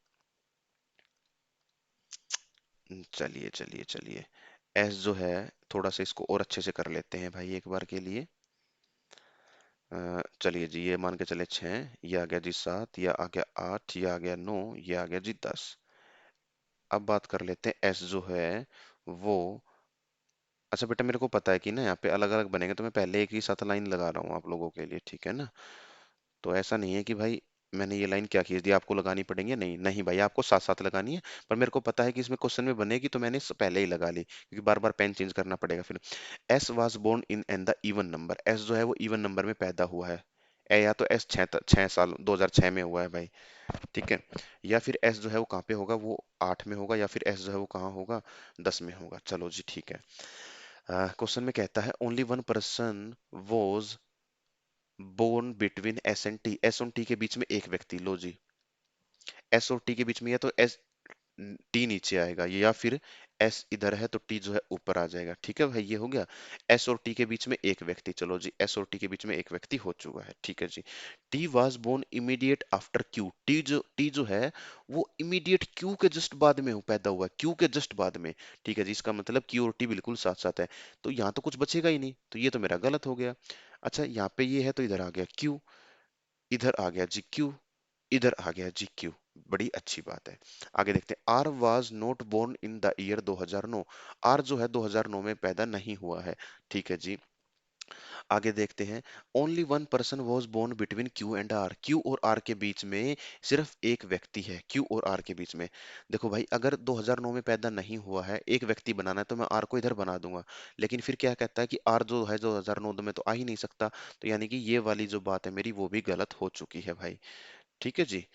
S1: चलिए चलिए चलिए, एस जो है थोड़ा सा इसको और अच्छे से कर लेते हैं भाई एक बार के लिए। चलिए जी, ये मान के चले 6, ये आ गया जी 7, ये आ गया 8, ये आ गया 9, ये आ गया जी 10। अब बात कर लेते हैं एस जो है वो, अच्छा बेटा मेरे को पता है कि ना यहाँ पे अलग अलग बनेंगे, तो मैं पहले एक ही साथ लाइन लगा रहा हूँ आप लोगों के लिए, ठीक है ना। तो ऐसा नहीं है कि भाई मैंने ये लाइन क्या खींच दी, आपको लगानी पड़ेंगे, नहीं नहीं भाई, आपको साथ साथ लगानी है। पर मेरे को पता है कि इसमें क्वेश्चन में बनेगी, तो मैंने पहले ही लगा ली, क्योंकि बार बार पेन चेंज करना पड़ेगा फिर। S was born in an the even number, S जो है वो इवन नंबर में पैदा हुआ है। ए या तो एस 6 साल 2006 में हुआ है भाई। ठीक है। या फिर एस जो है वो कहाँ पे होगा, वो 8 में होगा, या फिर एस जो है वो कहाँ होगा, 10 में होगा। चलो जी ठीक है। क्वेश्चन में कहता है only one person was born between S and T, S और टी के बीच में एक व्यक्ति, लो जी। एस और टी के बीच में या तो एस, टी नीचे आएगा, या फिर एस इधर है तो टी जो है ऊपर आ जाएगा। ठीक है भाई, ये हो गया। एस और टी के बीच में एक व्यक्ति, चलो जी एस और टी के बीच में एक व्यक्ति हो चुका है। ठीक है जी। T was born immediate after Q, T जो है वो इमीडिएट क्यू के जस्ट बाद में पैदा हुआ है, क्यू के जस्ट बाद में। ठीक है जी, इसका मतलब क्यू और टी बिल्कुल साथ साथ है, तो यहाँ तो कुछ बचेगा ही नहीं, तो ये तो मेरा गलत हो गया। अच्छा यहाँ पे ये है तो इधर आ गया क्यू, इधर आ गया जी क्यू, इधर आ गया जी क्यू। बड़ी अच्छी बात है। आगे देखते हैं। R was not born in the year 2009, R जो है 2009 में पैदा नहीं हुआ है। ठीक है जी। आगे देखते हैं। Only one person was born between Q and R, Q और आर के बीच में सिर्फ एक व्यक्ति है, क्यू और आर के बीच में। देखो भाई, अगर 2009 में पैदा नहीं हुआ है, एक व्यक्ति बनाना है, तो मैं आर को इधर बना दूंगा। लेकिन फिर क्या कहता है कि आर जो है 2009 में तो आ ही नहीं सकता, तो यानी कि ये वाली जो बात है मेरी वो भी गलत हो चुकी है भाई। ठीक है जी।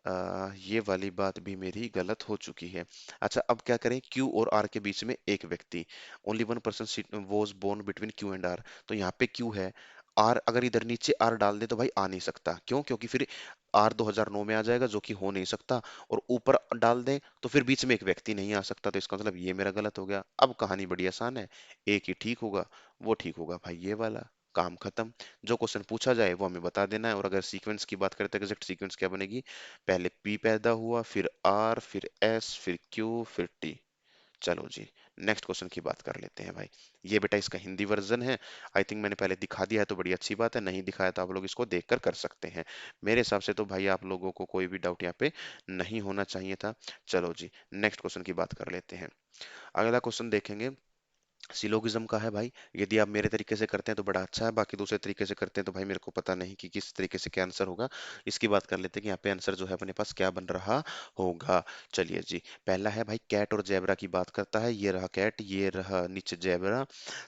S1: ये वाली बात भी मेरी गलत हो चुकी है। अच्छा अब क्या करें, क्यू और आर के बीच में एक व्यक्ति, only one person was born between Q and R, तो यहाँ पे क्यू है। आर अगर इधर नीचे आर डाल दे तो भाई आ नहीं सकता, क्यों? क्योंकि फिर आर 2009 में आ जाएगा, जो कि हो नहीं सकता। और ऊपर डाल दें तो फिर बीच में एक व्यक्ति नहीं आ सकता, तो इसका मतलब ये मेरा गलत हो गया। अब कहानी बड़ी आसान है, एक ही ठीक होगा, वो ठीक होगा भाई ये वाला। काम खत्म। जो क्वेश्चन पूछा जाए वो हमें बता देना है। और अगर सीक्वेंस की बात करते हैं, एग्जैक्ट सीक्वेंस क्या बनेगी, पहले पी पैदा हुआ, फिर आर, फिर एस, फिर क्यू, फिर टी। चलो जी। नेक्स्ट क्वेश्चन की बात कर लेते हैं भाई। ये बेटा इसका हिंदी वर्जन है। आई थिंक मैंने पहले दिखा दिया है तो बड़ी अच्छी बात है, नहीं दिखाया तो आप लोग इसको देखकर कर सकते हैं। मेरे हिसाब से तो भाई आप लोगों को कोई भी डाउट यहाँ पे नहीं होना चाहिए था। चलो जी, नेक्स्ट क्वेश्चन की बात कर लेते हैं। अगला क्वेश्चन देखेंगे, सिलोगिज्म का है भाई। यदि आप मेरे तरीके से करते हैं तो बड़ा अच्छा है, बाकी दूसरे तरीके से करते हैं तो भाई मेरे को पता नहीं कि किस तरीके से क्या आंसर होगा। इसकी बात कर लेते हैं कि यहाँ पे आंसर जो है अपने पास क्या बन रहा होगा। चलिए जी, पहला है भाई कैट और जेबरा की बात करता है। ये रहा कैट, ये रहा नीचे जेबरा।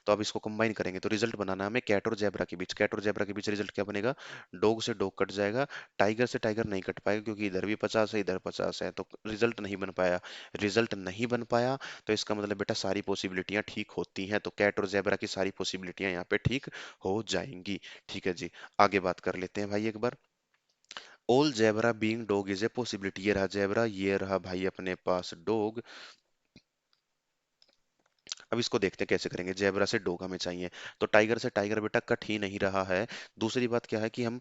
S1: तो अब इसको कंबाइन करेंगे तो रिजल्ट बनाना है हमें कैट और जेबरा के बीच। कैट और जेबरा के बीच रिजल्ट क्या बनेगा? डॉग से डॉग कट जाएगा, टाइगर से टाइगर नहीं कट पाएगा क्योंकि इधर भी 50 है इधर 50 है, तो रिजल्ट नहीं बन पाया। रिजल्ट नहीं बन पाया तो इसका मतलब बेटा सारी पॉसिबिलिटियां ठीक होती हैं, तो कैट और जेबरा की सारी पॉसिबिलिटियां यहाँ पे ठीक हो जाएंगी। ठीक है जी, आगे बात कर लेते हैं भाई एक बार। All zebra being dog is a possibility. ये रहा जेबरा, ये रहा भाई अपने पास डॉग। अब इसको देखते हैं कैसे करेंगे। जेबरा से डॉग हमें चाहिए, तो टाइगर से टाइगर बेटा कट ही नहीं रहा है। दूसरी बात क्या है कि हम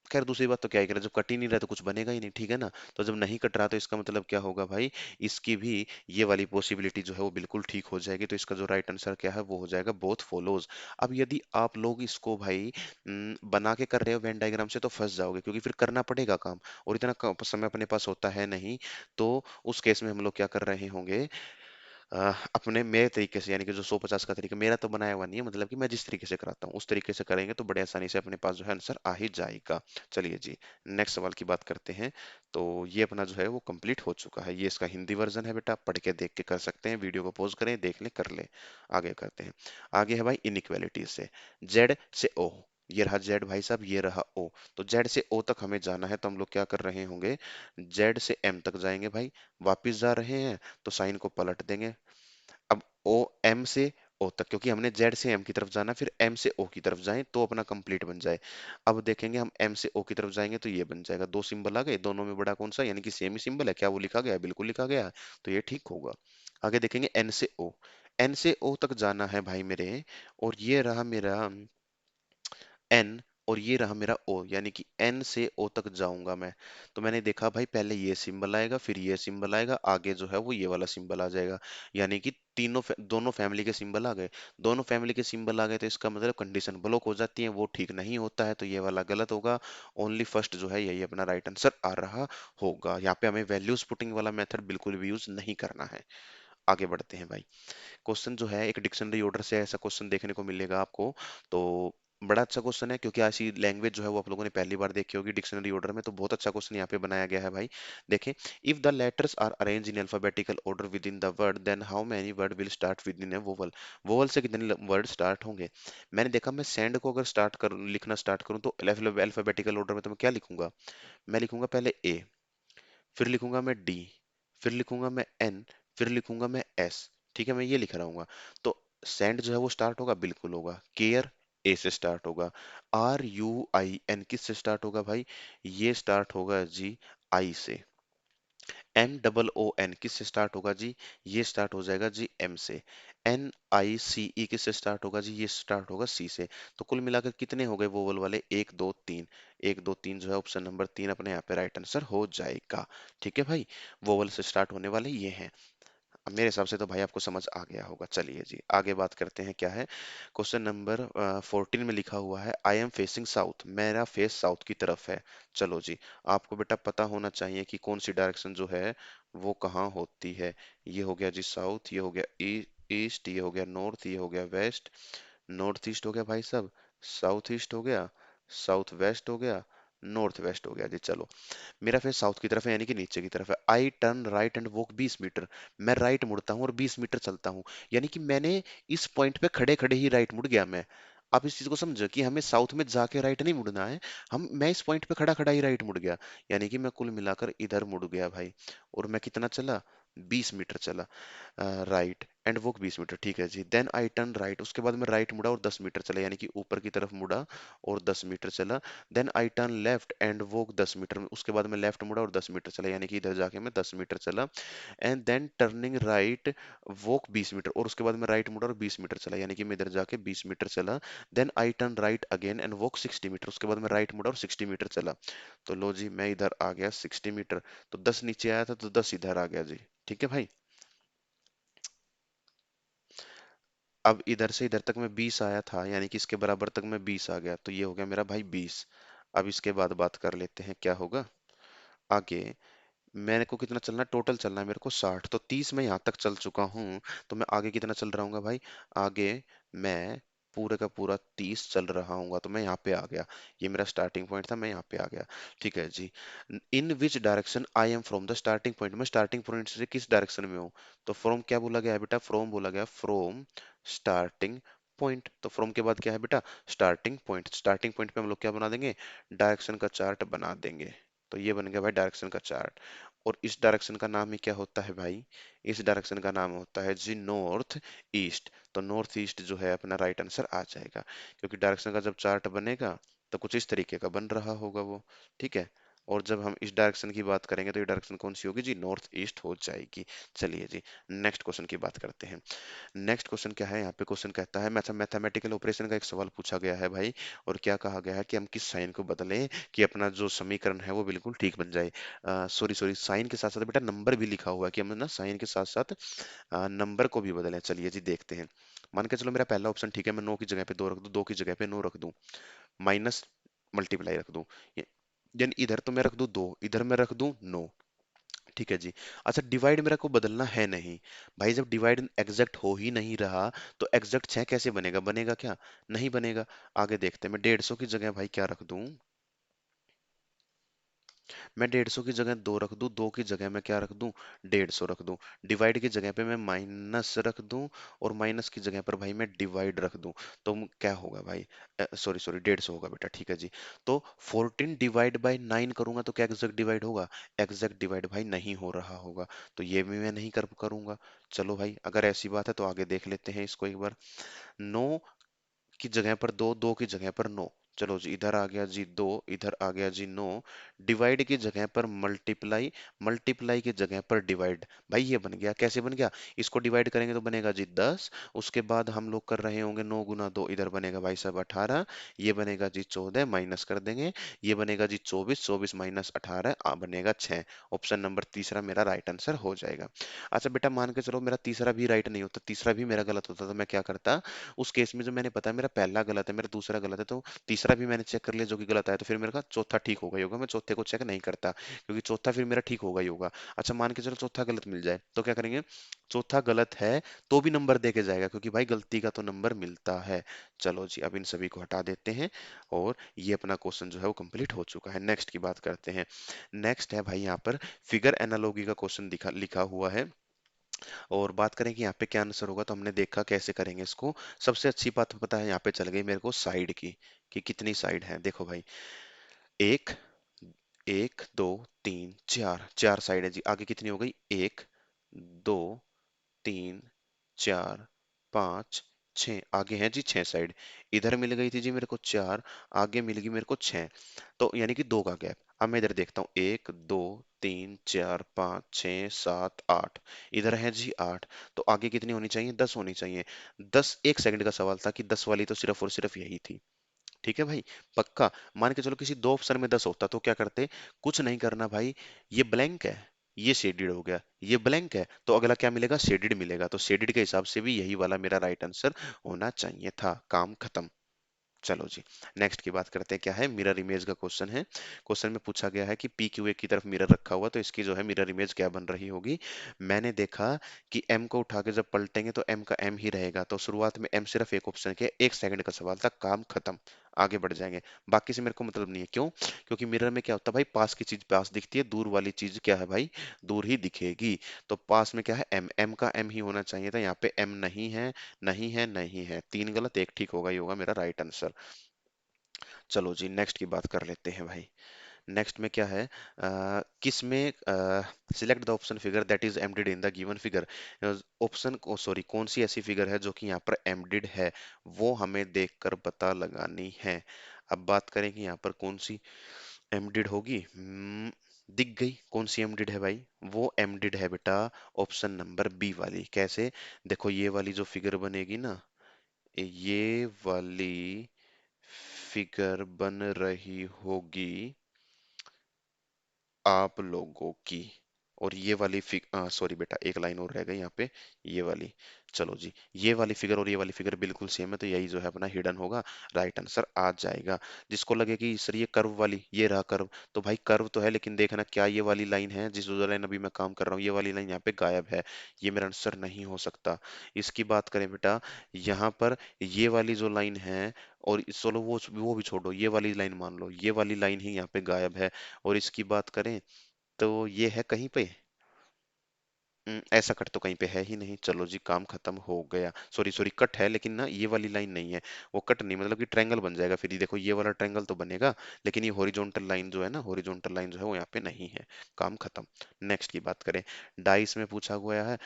S1: खैर दूसरी बात तो क्या ही करें, जब कट ही नहीं रहा तो कुछ बनेगा ही नहीं, ठीक है ना। तो जब नहीं कट रहा तो इसका मतलब क्या होगा भाई, इसकी भी ये वाली पॉसिबिलिटी जो है वो बिल्कुल ठीक हो जाएगी। तो इसका जो राइट आंसर क्या है वो हो जाएगा बोथ फॉलोज। अब यदि आप लोग इसको भाई बना के कर रहे हो वेन डायग्राम से तो फंस जाओगे, क्योंकि फिर करना पड़ेगा काम और इतना समय अपने पास होता है नहीं। तो उस केस में हम लोग क्या कर रहे होंगे, अपने मेरे तरीके से, यानी कि जो 150 का तरीका मेरा तो बनाया हुआ नहीं है, मतलब कि मैं जिस तरीके से कराता हूँ उस तरीके से करेंगे तो बड़े आसानी से अपने पास जो है आंसर आ ही जाएगा। चलिए जी, नेक्स्ट सवाल की बात करते हैं। तो ये अपना जो है वो कंप्लीट हो चुका है। ये इसका हिंदी वर्जन है बेटा, पढ़ के देख के कर सकते हैं, वीडियो को पॉज करें, देख लें, कर ले। आगे करते हैं। आगे है भाई इनइक्वालिटीज से। जेड से ओ। ये रहा जेड भाई साहब, ये रहा ओ। तो जेड से ओ तक हमें जाना है तो हम लोग क्या कर रहे होंगे, जेड से एम तक जाएंगे भाई। वापिस जा रहे हैं तो साइन को पलट देंगे। अब ओ एम से ओ तक, क्योंकि हमने जेड से एम की तरफ जाना, फिर एम से ओ की तरफ जाएं तो अपना कंप्लीट बन जाए। अब देखेंगे हम एम से ओ की तरफ जाएंगे तो ये बन जाएगा। दो सिंबल आ गए, दोनों में बड़ा कौन सा, यानी कि सेम ही सिंबल है, क्या वो लिखा गया है? बिल्कुल लिखा गया है, तो ये ठीक होगा। आगे देखेंगे एन से ओ। एन से ओ तक जाना है भाई मेरे, और ये रहा मेरा एन, और ये रहा मेरा ओ, यानी कि एन से ओ तक जाऊंगा मैं। तो मैंने देखा भाई पहले ये सिंबल आएगा, फिर ये सिंबल आएगा, आगे जो है वो ये वाला सिंबल आ जाएगा। यानी कि दोनों फैमिली के सिंबल आ गए। दोनों फैमिली के सिंबल आ गए तो इसका मतलब कंडीशन ब्लॉक हो जाती है, वो ठीक नहीं होता है, तो ये वाला गलत होगा। ओनली फर्स्ट जो है यही अपना राइट आंसर आ रहा होगा। यहाँ पे हमें वैल्यूज पुटिंग वाला मेथड बिल्कुल भी यूज नहीं करना है। आगे बढ़ते हैं भाई। क्वेश्चन जो है एक डिक्शनरी ऑर्डर से ऐसा क्वेश्चन देखने को मिलेगा आपको। तो बड़ा अच्छा क्वेश्चन है, क्योंकि ऐसी लैंग्वेज जो है वो आप लोगों ने पहली बार देखी होगी डिक्शनरी ऑर्डर में, तो बहुत अच्छा क्वेश्चन यहाँ पे बनाया गया है भाई। देखें, if the letters are arrange in alphabetical order within the word, then how many word will start with in a vowel. Vowel से कितने वर्ड स्टार्ट होंगे? मैंने देखा मैं सैंड को अगर स्टार्ट करूँ, लिखना स्टार्ट करूँ तो अल्फाबेटिकल ऑर्डर में तो मैं क्या लिखूंगा? मैं लिखूंगा पहले ए, फिर लिखूंगा मैं डी, फिर लिखूंगा मैं एन, फिर लिखूंगा मैं एस। ठीक है, मैं ये लिख रहा हूँ। तो सेंड जो है वो स्टार्ट होगा, बिल्कुल होगा। केयर ए से स्टार्ट होगा। आर यू आई एन किस से स्टार्ट होगा भाई? ये स्टार्ट होगा जी आई से। एम डबल ओ एन किस से स्टार्ट होगा जी? ये स्टार्ट हो जाएगा जी एम से। एन आई सी ई किस से स्टार्ट होगा जी? ये स्टार्ट होगा सी से। तो कुल मिलाकर कितने हो गए वोवल वाले? एक दो तीन। एक दो तीन जो है ऑप्शन नंबर तीन अपने यहाँ पे राइट आंसर हो जाएगा। ठीक है भाई, वोवल से स्टार्ट होने वाले ये हैं। अब मेरे हिसाब से तो भाई आपको समझ आ गया होगा। चलिए जी, आगे बात करते हैं क्या है। क्वेश्चन नंबर 14 में लिखा हुआ है आई एम फेसिंग साउथ। मेरा फेस साउथ की तरफ है। चलो जी, आपको बेटा पता होना चाहिए कि कौन सी डायरेक्शन जो है वो कहाँ होती है। ये हो गया जी साउथ, ये हो गया ईस्ट, ये हो गया नॉर्थ, ये हो गया वेस्ट। नॉर्थ ईस्ट हो गया भाई साहब, साउथ ईस्ट हो गया, साउथ वेस्ट हो गया, नॉर्थ वेस्ट हो गया जी। चलो, मेरा फेस साउथ की तरफ है, यानी कि नीचे की तरफ है। I turn right and walk 20 metre. मैं राइट मुड़ता हूँ और 20 मीटर चलता हूँ, यानी कि मैंने इस पॉइंट पे खड़े खड़े ही राइट मुड़ गया मैं। आप इस चीज को समझो कि हमें साउथ में जाके राइट नहीं मुड़ना है, मैं इस पॉइंट पे खड़ा खड़ा ही राइट मुड़ गया, यानी कि मैं कुल मिलाकर इधर मुड़ गया भाई। और मैं कितना चला? 20 मीटर चला। राइट एंड वॉक 20 मीटर, ठीक है जी। देन आई टर्न राइट, उसके बाद मैं राइट मुड़ा और 10 मीटर चला, यानी कि ऊपर की तरफ मुड़ा और 10 मीटर चला। Then I turn left and walk 10 metre, उसके बाद मैं लेफ्ट मुड़ा और 10 मीटर चला, यानी कि इधर जाके मैं 10 मीटर चला। And then turning right walk 20 metre, और उसके बाद मैं राइट मुड़ा और 20 मीटर चला, यानी कि मैं इधर जाके 20 मीटर चला। Then I turn right again and walk 60 metre, उसके बाद मैं राइट मुड़ा और 60 मीटर चला। तो लो जी, मैं इधर आ गया 60 मीटर। तो 10 नीचे आया था तो 10 इधर आ गया जी। ठीक है भाई। अब इधर से इधर तक मैं 20 आया था, यानी कि इसके बराबर तक मैं 20 आ गया, तो ये हो गया मेरा भाई 20। अब इसके बाद बात कर लेते हैं क्या होगा आगे। मेरे को कितना चलना है, टोटल चलना है मेरे को 60, तो 30 मैं यहाँ तक चल चुका हूँ। तो मैं आगे कितना चल रहा हूँ भाई, आगे मैं पूरे का पूरा 30 चल रहा हूँ, तो मैं यहाँ पे आ गया। ये मेरा स्टार्टिंग पॉइंट था, मैं यहाँ पे आ गया। ठीक है जी। In which direction am I from the starting point, मैं स्टार्टिंग पॉइंट से किस डायरेक्शन में हूँ। तो फ्रॉम क्या बोला गया है बेटा, फ्रॉम बोला गया, फ्रॉम स्टार्टिंग पॉइंट। तो फ्रॉम के बाद क्या है बेटा, स्टार्टिंग पॉइंट। स्टार्टिंग पॉइंट पे हम लोग क्या बना देंगे, डायरेक्शन का चार्ट बना देंगे। तो ये बन गया भाई डायरेक्शन का चार्ट। और इस डायरेक्शन का नाम ही क्या होता है भाई, इस डायरेक्शन का नाम होता है जी नॉर्थ ईस्ट। तो नॉर्थ ईस्ट जो है अपना राइट आंसर आ जाएगा, क्योंकि डायरेक्शन का जब चार्ट बनेगा तो कुछ इस तरीके का बन रहा होगा वो। ठीक है। और जब हम इस डायरेक्शन की बात करेंगे तो ये डायरेक्शन कौन सी होगी जी, नॉर्थ ईस्ट हो जाएगी। चलिए जी, नेक्स्ट क्वेश्चन की बात करते हैं। नेक्स्ट क्वेश्चन क्या है, यहाँ पे क्वेश्चन कहता है मैथमेटिकल ऑपरेशन का एक सवाल पूछा गया है भाई। और क्या कहा गया है कि हम किस साइन को बदलें कि अपना जो समीकरण है वो बिल्कुल ठीक बन जाए। सॉरी सॉरी, साइन के साथ साथ बेटा नंबर भी लिखा हुआ है कि हम ना साइन के साथ साथ नंबर को भी बदलें। चलिए जी देखते हैं। मान के चलो मेरा पहला ऑप्शन ठीक है, मैं 9 की जगह पे 2 रख दूं, 2 की जगह पे 9 रख दूं, माइनस मल्टीप्लाई रख दूं। ये- यानी इधर तो मैं रख दूं 2, इधर मैं रख दूं 9। ठीक है जी। अच्छा, डिवाइड मेरा को बदलना है नहीं। भाई जब डिवाइड एग्जैक्ट हो ही नहीं रहा तो एग्जैक्ट 6 कैसे बनेगा, बनेगा क्या, नहीं बनेगा। आगे देखते हैं, मैं 150 की जगह भाई क्या रख दूं, मैं 150 की जगह 2 रख दूं, 2 की जगह मैं क्या रख दूं, 150 रख दूं। डिवाइड की जगह पे मैं माइनस रख दूं, और माइनस की जगह पर भाई मैं डिवाइड रख दूं। तो क्या होगा भाई, सॉरी सॉरी 150 होगा बेटा। ठीक है जी। तो 14 डिवाइड बाई 9 करूंगा तो क्या एग्जैक्ट डिवाइड होगा, एग्जैक्ट डिवाइड भाई नहीं हो रहा होगा। तो ये भी मैं नहीं कर करूंगा। चलो भाई, अगर ऐसी बात है तो आगे देख लेते हैं इसको एक बार। 9 की जगह पर 2, 2 की जगह पर 9। चलो जी, इधर आ गया जी 2, इधर आ गया जी 9। डिवाइड की जगह पर मल्टीप्लाई, मल्टीप्लाई की जगह पर डिवाइड। भाई ये बन गया, कैसे बन गया, इसको डिवाइड करेंगे तो बनेगा जी 10। उसके बाद हम लोग कर रहे होंगे 9 गुना 2, इधर बनेगा भाई साहब 18। ये बनेगा जी 14, माइनस कर देंगे। ये बनेगा जी 24, 24 माइनस 18 बनेगा 6। ऑप्शन नंबर तीसरा मेरा राइट आंसर हो जाएगा। अच्छा बेटा, मान के चलो मेरा तीसरा भी राइट नहीं होता, तीसरा भी मेरा गलत होता, तो मैं क्या करता, उस केस में जो मैंने पता है मेरा पहला गलत है, मेरा दूसरा गलत है, तो तीसरा भी मैंने चेक कर लिया जो कि गलत आया, तो फिर मेरे का चौथा ठीक होगा ही होगा। मैं चौथे को चेक नहीं करता, क्योंकि चौथा फिर मेरा ठीक होगा ही होगा। अच्छा मान के चलो चौथा गलत मिल जाए तो क्या करेंगे, चौथा गलत है तो भी नंबर दे के जाएगा, क्योंकि भाई गलती का तो नंबर मिलता है। चलो जी, अब इन सभी को हटा देते हैं। और ये अपना क्वेश्चन जो है वो कंप्लीट हो चुका है। नेक्स्ट की बात करते हैं। नेक्स्ट है भाई यहाँ पर फिगर एनालॉगी का क्वेश्चन दिखा लिखा हुआ है। और बात करें कि यहाँ पे क्या आंसर होगा, तो हमने देखा कैसे करेंगे इसको। सबसे अच्छी बात पता है यहाँ पे चल गई मेरे को साइड की, कि कितनी साइड है। देखो भाई, एक, एक दो तीन चार, चार साइड है जी। आगे कितनी हो गई, एक, दो, तीन, चार, पाँच, छ, आगे है जी 6 साइड। इधर मिल गई थी जी मेरे को 4, आगे मिल गई मेरे को 6। तो यानी कि 2 का गैप। अब मैं इधर देखता हूँ, 1 2 3 4 5 6 7 8, इधर है जी 8। तो आगे कितनी होनी चाहिए, 10 होनी चाहिए। 10, 1 सेकंड का सवाल था कि 10 वाली तो सिर्फ और सिर्फ यही थी। ठीक है भाई, पक्का। मान के चलो किसी दो ऑप्शन में 10 होता तो क्या करते, कुछ नहीं करना भाई, ये ब्लैंक है, ये शेडेड हो गया, ये ब्लैंक है, तो अगला क्या मिलेगा, शेडेड मिलेगा। तो शेडेड के हिसाब से भी यही वाला मेरा राइट आंसर होना चाहिए था, काम खत्म। चलो जी, नेक्स्ट की बात करते हैं। क्या है, मिरर इमेज का क्वेश्चन है। क्वेश्चन में पूछा गया है कि पी क्यू ए की तरफ मिरर रखा हुआ, तो इसकी जो है मिरर इमेज क्या बन रही होगी। मैंने देखा कि एम को उठा के जब पलटेंगे तो एम का एम ही रहेगा। तो शुरुआत में एम सिर्फ एक ऑप्शन के 1 सेकंड का सवाल था, काम खत्म, आगे बढ़ जाएंगे। बाकी से मेरे को मतलब नहीं है, क्यों, क्योंकि मिरर में क्या होता है भाई, पास की चीज पास दिखती है, दूर वाली चीज क्या है भाई, दूर ही दिखेगी। तो पास में क्या है, एम, एम का एम ही होना चाहिए था, यहाँ पे एम नहीं है, नहीं है, नहीं है, 3 गलत 1 ठीक होगा, ये होगा मेरा राइट आंसर। चलो जी, नेक्स्ट की बात कर लेते हैं भाई। नेक्स्ट में क्या है, किस में select the option figure that is emptied in the given figure. Option को, सॉरी, कौन सी ऐसी फिगर है जो कि यहाँ पर एम्प्टीड है, वो हमें देखकर पता लगानी है। अब बात करें कि यहाँ पर कौन सी एम्प्टीड होगी। दिख गई कौन सी एम्प्टीड है भाई, वो एम्प्टीड है बेटा ऑप्शन नंबर बी वाली। कैसे, देखो ये वाली जो फिगर बनेगी ना, ये वाली फिगर बन रही होगी आप लोगों की, और ये वाली सॉरी बेटा, एक लाइन और रह गई यहाँ पे, ये वाली। चलो जी, ये वाली फिगर और ये वाली फिगर बिल्कुल सेम है, तो यही जो है अपना हिडन होगा, राइट आंसर आ जाएगा। जिसको लगे कि सर ये कर्व वाली, ये रहा कर्व, तो भाई कर्व तो है, लेकिन देखना क्या ये वाली लाइन है जिस जो लाइन अभी मैं काम कर रहा हूँ, ये वाली लाइन यहाँ पे गायब है, ये मेरा आंसर नहीं हो सकता। इसकी बात करें बेटा, यहाँ पर ये वाली जो लाइन है, और चलो वो भी छोड़ो, ये वाली लाइन मान लो, ये वाली लाइन ही यहाँ पे गायब है। और इसकी बात करें तो ये है कहीं पे, ऐसा कट तो कहीं पे है ही नहीं। चलो जी, काम खत्म हो गया। सॉरी सॉरी, कट है लेकिन ना ये वाली लाइन नहीं है, वो कट नहीं, मतलब कि ट्रायंगल बन जाएगा फिर। ये देखो, ये वाला ट्रायंगल तो बनेगा, लेकिन ये हॉरिजॉन्टल लाइन जो है ना, हॉरिजॉन्टल लाइन जो है वो यहाँ पे नहीं है। काम खत्म। नेक्स्ट की बात करें, डाइस में पूछा हुआ है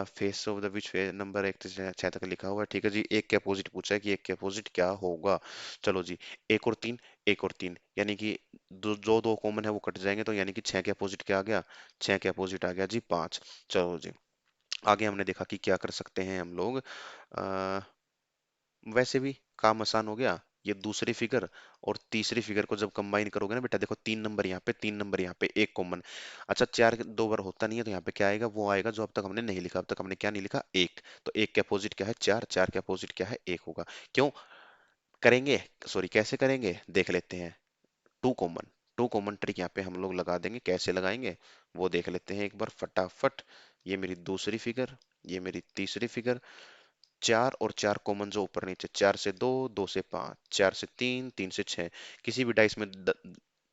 S1: face of the which number, एक से छह तक लिखा हुआ है, ठीक है जी। एक के अपोजिट पूछा है कि एक के अपोजिट क्या होगा। चलो जी, एक और तीन, एक और तीन, यानी कि जो दो कॉमन है वो कट जाएंगे, तो यानी कि छह के अपोजिट क्या आ गया, छह के अपोजिट आ गया जी पांच। चलो जी, आगे हमने देखा कि क्या कर सकते हैं हम लोग। वैसे भी काम आसान हो गया। ये दूसरी फिगर और तीसरी फिगर को जब कंबाइन करोगे ना बेटा, देखो तीन नंबर यहाँ पे, तीन नंबर यहाँ पे, एक कॉमन। अच्छा, चार दो बार होता नहीं है, तो यहाँ पे क्या आएगा, वो आएगा जो अब तक हमने नहीं लिखा। अब तक हमने क्या नहीं लिखा, एक। तो एक के अपोजिट क्या है, चार, चार के अपोजिट क्या है, एक होगा। क्यों करेंगे, सॉरी कैसे करेंगे देख लेते हैं। Two common, two common trick यहाँ पे हम लोग लगा देंगे। कैसे लगाएंगे वो देख लेते हैं एक बार फटाफट। ये मेरी दूसरी फिगर, ये मेरी तीसरी फिगर। चार और चार कॉमन जो ऊपर नीचे, चार से दो, दो से पांच, चार से तीन, तीन से छह। किसी भी डाइस में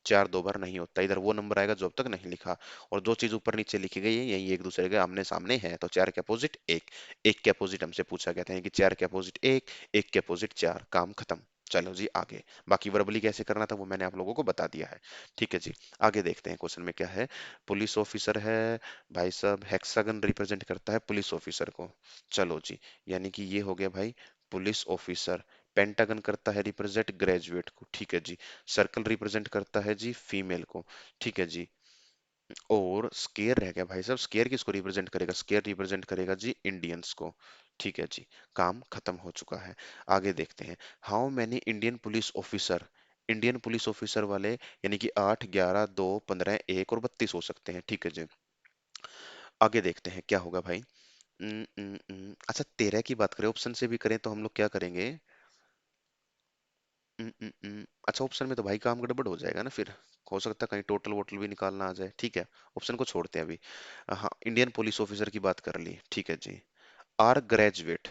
S1: चार दो बार नहीं होता, इधर वो नंबर आएगा जो अब तक नहीं लिखा। और जो चीज ऊपर नीचे लिखी गई है यही एक दूसरे के आमने सामने है, तो चार के अपोजिट एक, एक के अपोजिट हमसे पूछा गया था, यानी कि चार के अपोजिट एक, एक के अपोजिट चार। काम खत्म। चलो जी आगे, बाकी वर्बली कैसे करना था वो मैंने आप लोगों को बता दिया है। ठीक है जी, आगे देखते हैं क्वेश्चन में क्या है। पुलिस ऑफिसर है भाई साहब, हेक्सागन रिप्रेजेंट करता है पुलिस ऑफिसर को। चलो जी, यानी कि ये हो गया भाई पुलिस ऑफिसर। पेंटागन करता है रिप्रेजेंट ग्रेजुएट को, ठीक है जी। सर्कल रिप्रेजेंट करता है जी फीमेल को, ठीक है जी। और स्केयर रह गया भाई साहब, स्केयर किसको रिप्रेजेंट करेगा, स्केयर रिप्रेजेंट करेगा जी इंडियंस को। ठीक है जी, काम खत्म हो चुका है। आगे देखते हैं, how many Indian police officer, Indian police officer वाले, यानी कि 8, 11, 2, 15, 1 और 32 हो सकते हैं, ठीक है जी। आगे देखते हैं क्या होगा भाई। अच्छा, 13 की बात करें, ऑप्शन से भी करें तो हम लोग क्या करेंगे। अच्छा, ऑप्शन में तो भाई काम गड़बड़ हो जाएगा ना फिर। हो सकता है कहीं टोटल वोटल भी निकालना आ जाए, ठीक है। ऑप्शन को छोड़ते हैं अभी। हाँ, इंडियन पुलिस ऑफिसर की बात कर ली, ठीक है जी। आर ग्रेजुएट,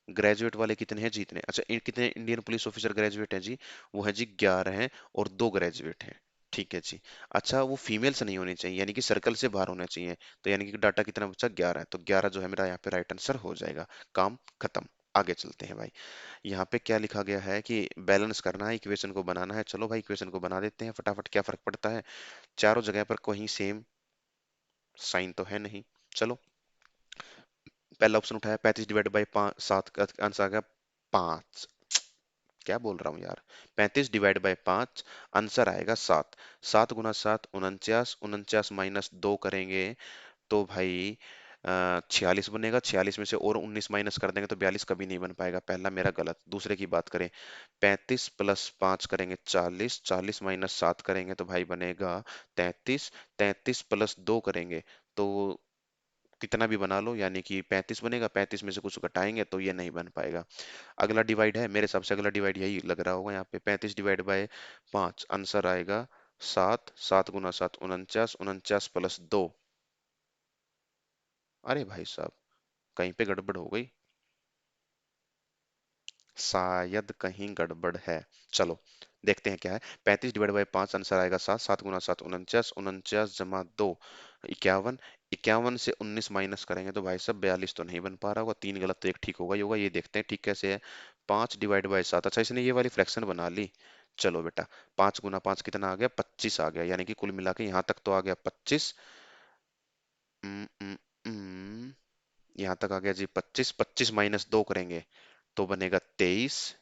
S1: ग्रेजुएट वाले कितने हैं जी, इतने। अच्छा, कितने इंडियन पुलिस ऑफिसर ग्रेजुएट हैं जी, वो है जी 11 हैं, और दो ग्रेजुएट हैं, ठीक है जी। अच्छा, वो फीमेल से नहीं होने चाहिए, यानी कि सर्कल से बाहर होना चाहिए, तो यानी कि डाटा कितना बचा, 11 है, तो 11 जो है मेरा यहाँ पे राइट आंसर हो जाएगा। काम खत्म। आगे चलते हैं भाई। यहाँ पे क्या लिखा गया है कि बैलेंस करना है, इक्वेशन को बनाना है। चलो भाई, इक्वेशन को बना देते हैं फटाफट, क्या फर्क पड़ता है, चारों जगह पर कहीं सेम साइन तो है नहीं। चलो, पहला ऑप्शन उठाया, 35 डिवाइड बाई 5, सात का आंसर आ गया 5। क्या बोल रहा हूँ यार, 35 डिवाइड बाई 5, आंसर आएगा 7। 7 गुना 7 49, 49 माइनस 2 करेंगे तो भाई 46 बनेगा। 46 में से और 19 माइनस कर देंगे तो 42 कभी नहीं बन पाएगा, पहला मेरा गलत। दूसरे की बात करें, 35 + 5 करेंगे 40, 40 माइनस 7 करेंगे तो भाई बनेगा 33, 33 + 2 करेंगे तो कितना भी बना लो, यानी कि 35 बनेगा, 35 में से कुछ घटाएंगे तो ये नहीं बन पाएगा। अगला डिवाइड है, मेरे हिसाब से अगला डिवाइड यही लग रहा होगा यहाँ पे, 35 डिवाइड बाय 5, आंसर आएगा 7। 7 गुना 7 49, 49 + 2। अरे भाई साहब, कहीं पे गड़बड़ हो गई, शायद कहीं गड़बड़ है। चलो देखते हैं क्या है। 35 डिवाइड बाय 5, आंसर आएगा 7। 7 गुना 7 49, 49 + 2 51। 51 से 19 माइनस करेंगे तो भाई साहब 42 तो नहीं बन पा रहा होगा, तीन गलत तो एक ठीक होगा ही होगा। ये देखते हैं ठीक कैसे है। 5 डिवाइड बाय 7, अच्छा इसने ये वाली फ्रैक्शन बना ली। चलो बेटा, 5 गुना 5 कितना आ गया, 25 आ गया, यानी कि कुल मिला के यहाँ तक तो आ गया 25। यहाँ तक आ गया जी 25। 25 माइनस 2 करेंगे तो बनेगा 23।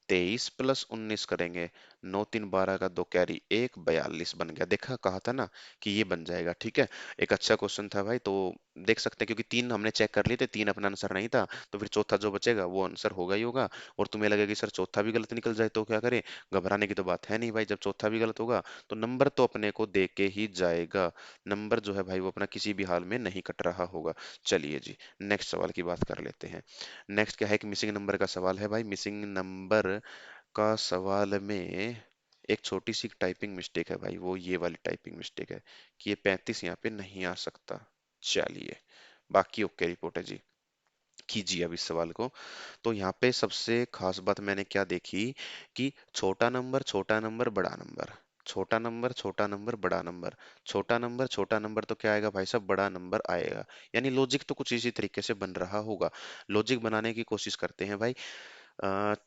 S1: 23 + 19 करेंगे नौ तीन 12 का दो कैरी एक, 42 बन गया। देखा, कहा था ना कि ये बन जाएगा। ठीक है, एक अच्छा क्वेश्चन था भाई। तो देख सकते हैं, क्योंकि तीन हमने चेक कर लिए थे, तीन अपना आंसर नहीं था, तो फिर चौथा जो बचेगा वो आंसर होगा ही होगा। और तुम्हें लगेगा कि सर चौथा भी गलत निकल जाए तो क्या करें, घबराने की तो बात है नहीं भाई। जब चौथा भी गलत होगा तो नंबर तो अपने को दे के ही जाएगा। नंबर जो है भाई वो अपना किसी भी हाल में नहीं कट रहा होगा। चलिए जी, नेक्स्ट सवाल की बात कर लेते हैं। नेक्स्ट क्या है, कि मिसिंग नंबर का सवाल है भाई। मिसिंग नंबर का सवाल में एक छोटी सी टाइपिंग मिस्टेक है भाई, वो ये वाली टाइपिंग मिस्टेक है कि ये 35 यहाँ पे नहीं आ सकता। चलिए, बाकी ओके रिपोर्ट है जी। कीजिए अब इस सवाल को। तो यहाँ पे सबसे खास बात मैंने क्या देखी, कि छोटा नंबर बड़ा नंबर, छोटा नंबर छोटा नंबर बड़ा नंबर, छोटा नंबर तो क्या आएगा भाई साहब, बड़ा नंबर आएगा। यानी लॉजिक तो कुछ इसी तरीके से बन रहा होगा। लॉजिक बनाने की कोशिश करते हैं भाई।